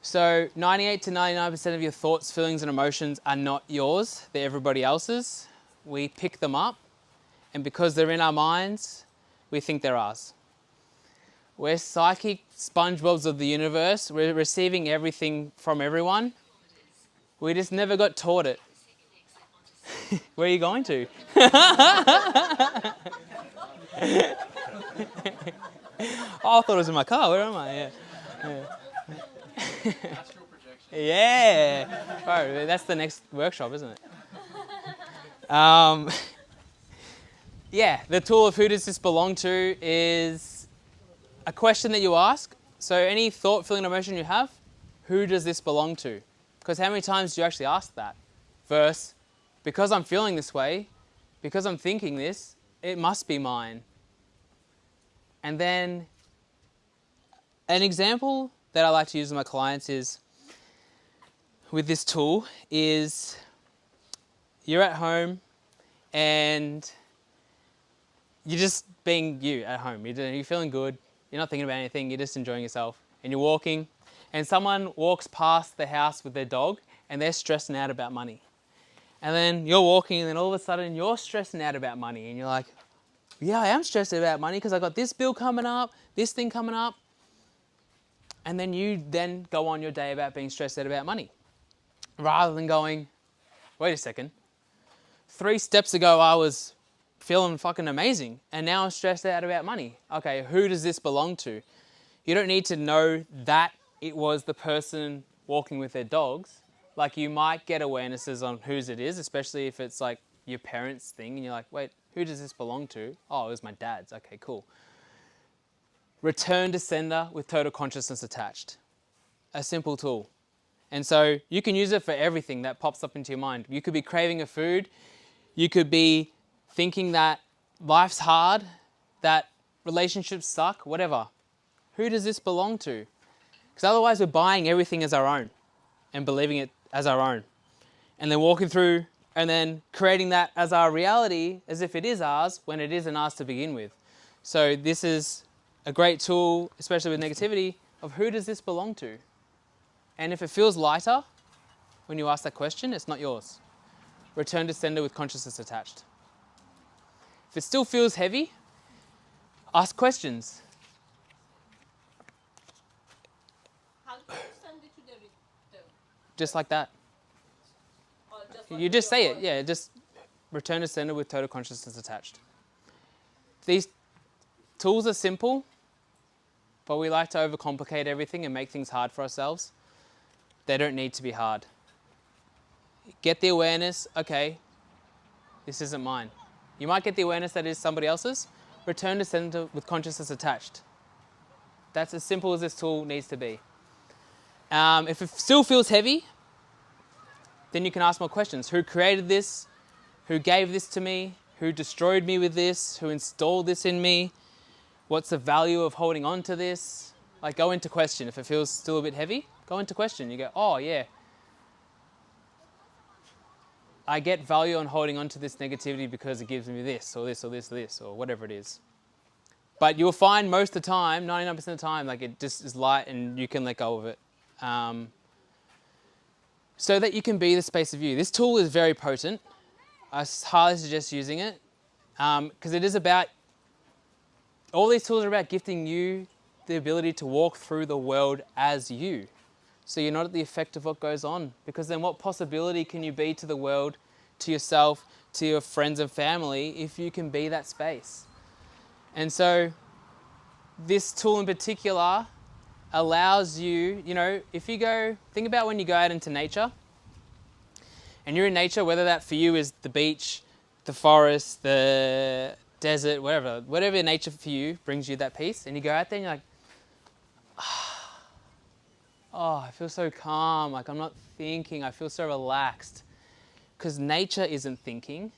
So 98 to 99% of your thoughts, feelings and emotions are not yours, they're everybody else's. We pick them up, and because they're in our minds, we think they're ours. We're psychic SpongeBobs of the universe. We're receiving everything from everyone. We just never got taught it. Where are you going to? Oh, I thought it was in my car. Where am I? Yeah.
Astral projection.
Yeah. Right, that's the next workshop, isn't it? Yeah, the tool of who does this belong to is a question that you ask. So any thought, feeling, emotion you have, who does this belong to? Because how many times do you actually ask that? Verse, because I'm feeling this way, because I'm thinking this, it must be mine. And then an example that I like to use with my clients is, with this tool, is you're at home and you're just being you at home. You're feeling good. You're not thinking about anything. You're just enjoying yourself. And you're walking, and someone walks past the house with their dog, and they're stressing out about money. And then you're walking, and then all of a sudden you're stressing out about money, and you're like, yeah, I am stressed about money because I got this bill coming up, this thing coming up. And then you then go on your day about being stressed out about money, rather than going, wait a second, 3 steps ago I was feeling fucking amazing, and now I'm stressed out about money. Okay, who does this belong to? You don't need to know that it was the person walking with their dogs. Like, you might get awarenesses on whose it is, especially if it's like your parents' thing, and you're like, wait, who does this belong to? Oh, it was my dad's. Okay, cool. Return to sender with total consciousness attached. A simple tool. And so you can use it for everything that pops up into your mind. You could be craving a food. You could be thinking that life's hard, that relationships suck, whatever. Who does this belong to? Because otherwise we're buying everything as our own and believing it as our own. And then walking through and then creating that as our reality as if it is ours when it isn't ours to begin with. So this is a great tool, especially with negativity, of who does this belong to? And if it feels lighter when you ask that question, it's not yours. Return to sender with consciousness attached. If it still feels heavy, ask questions.
How do you send it to the
Just like that.
or just like
You just
video
say it,
call?
yeah, just return to sender with total consciousness attached. These tools are simple, but we like to overcomplicate everything and make things hard for ourselves. They don't need to be hard. Get the awareness, okay, this isn't mine. You might get the awareness that is somebody else's. Return to sender with consciousness attached. That's as simple as this tool needs to be. If it still feels heavy, then you can ask more questions. Who created this? Who gave this to me? Who destroyed me with this? Who installed this in me? What's the value of holding on to this? Like go into question. If it feels still a bit heavy, go into question. You go, oh yeah, I get value on holding on to this negativity because it gives me this or this or this or this or whatever it is. But you'll find most of the time, 99% of the time, like it just is light and you can let go of it. So that you can be the space of you. This tool is very potent. I highly suggest using it because it is about, all these tools are about gifting you the ability to walk through the world as you. So you're not at the effect of what goes on, because then what possibility can you be to the world, to yourself, to your friends and family if you can be that space? And so this tool in particular allows you, you know, if you go, think about when you go out into nature and you're in nature, whether that for you is the beach, the forest, the desert, whatever nature for you brings you that peace, and you go out there and you're like, oh, I feel so calm, like I'm not thinking, I feel so relaxed. Because nature isn't thinking.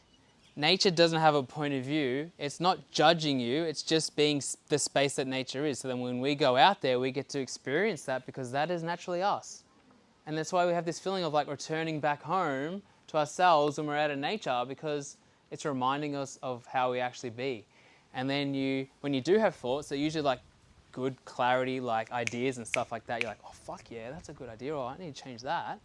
Nature doesn't have a point of view. It's not judging you, it's just being the space that nature is. So then when we go out there, we get to experience that because that is naturally us. And that's why we have this feeling of like returning back home to ourselves when we're out in nature, because it's reminding us of how we actually be. And then when you do have thoughts, they're usually like good clarity, like ideas and stuff like that. You're like, oh fuck yeah, that's a good idea, or I need to change that.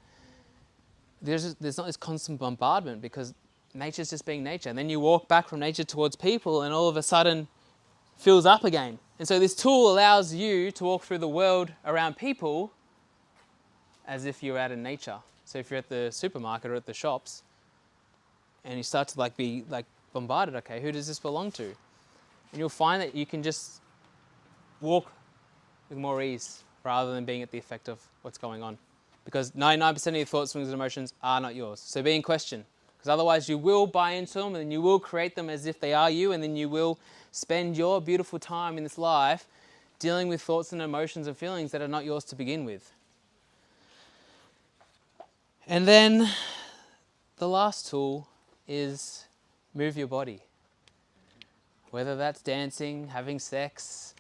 There's not this constant bombardment because nature's just being nature. And then you walk back from nature towards people and all of a sudden fills up again. And so this tool allows you to walk through the world around people as if you're out in nature. So if you're at the supermarket or at the shops and you start to be bombarded, okay, who does this belong to? And you'll find that you can just walk with more ease rather than being at the effect of what's going on. Because 99% of your thoughts, feelings, and emotions are not yours. So be in question. Because otherwise you will buy into them and then you will create them as if they are you, and then you will spend your beautiful time in this life dealing with thoughts and emotions and feelings that are not yours to begin with. And then the last tool is move your body. Whether that's dancing, having sex,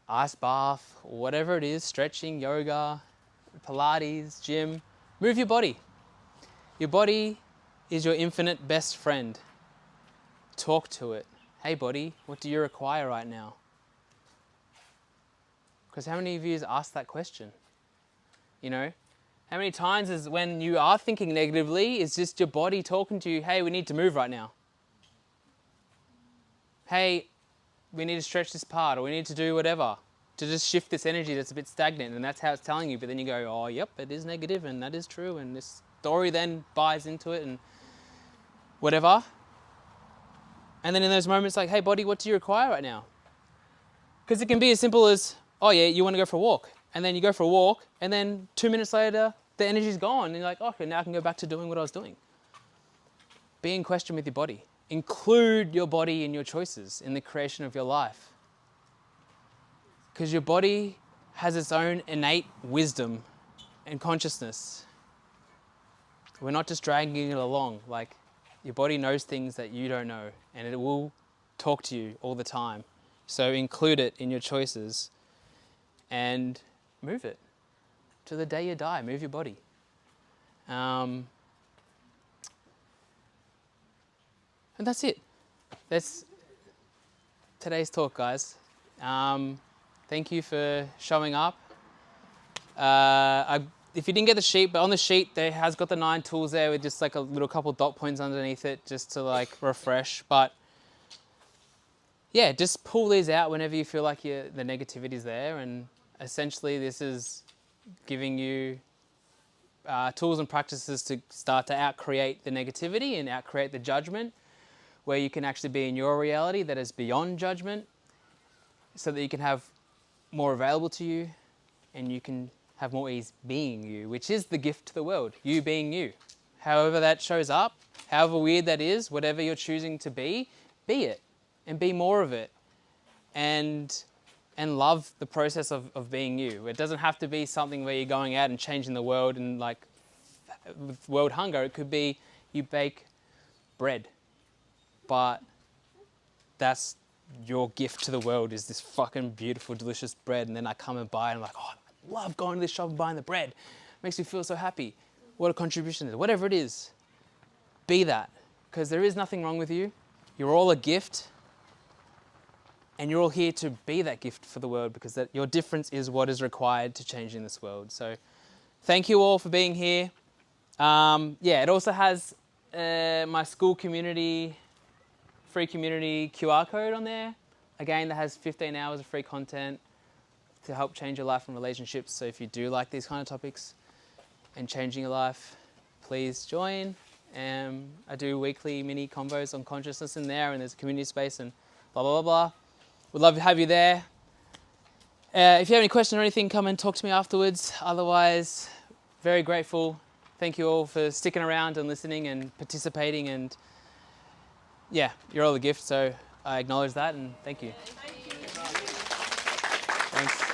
ice bath, or whatever it is, stretching, yoga, Pilates, gym, move your body. Your body is your infinite best friend. Talk to it. Hey body, what do you require right now? Because how many of you asked that question? You know, how many times is when you are thinking negatively, is just your body talking to you, hey, we need to move right now. Hey, we need to stretch this part, or we need to do whatever to just shift this energy that's a bit stagnant, and that's how it's telling you. But then you go, oh, yep, it is negative, and that is true, and this story then buys into it, and whatever. And then in those moments, like, hey, body, what do you require right now? Because it can be as simple as, oh, yeah, you want to go for a walk. And then you go for a walk, and then 2 minutes later, the energy's gone, and you're like, okay, now I can go back to doing what I was doing. Be in question with your body. Include your body in your choices, in the creation of your life. Because your body has its own innate wisdom and consciousness. We're not just dragging it along. Like, your body knows things that you don't know, and it will talk to you all the time. So include it in your choices and move it. To the day you die, move your body. And that's it. That's today's talk, guys. Thank you for showing up. If you didn't get the sheet, but on the sheet there has got the 9 tools there with just like a little couple dot points underneath it just to like refresh. But yeah, just pull these out whenever you feel like the negativity's there, and essentially this is giving you tools and practices to start to out-create the negativity and out-create the judgment, where you can actually be in your reality that is beyond judgment, so that you can have more available to you and you can have more ease being you, which is the gift to the world, you being you. However that shows up, however weird that is, whatever you're choosing to be it and be more of it, and love the process of being you. It doesn't have to be something where you're going out and changing the world and like with world hunger. It could be you bake bread, but that's your gift to the world is this fucking beautiful, delicious bread, and then I come and buy it, and I'm like, oh, I love going to this shop and buying the bread. It makes me feel so happy. What a contribution it is. Whatever it is, be that. Because there is nothing wrong with you. You're all a gift. And you're all here to be that gift for the world, because that your difference is what is required to change in this world. So thank you all for being here. It also has my school community, free community QR code on there. Again, that has 15 hours of free content to help change your life and relationships. So if you do like these kind of topics and changing your life, please join. I do weekly mini convos on consciousness in there, and there's a community space and blah, blah, blah, blah. We'd love to have you there. If you have any questions or anything, come and talk to me afterwards. Otherwise, very grateful. Thank you all for sticking around and listening and participating. And yeah, you're all a gift, so I acknowledge that and thank you.
Thank you.
Thanks.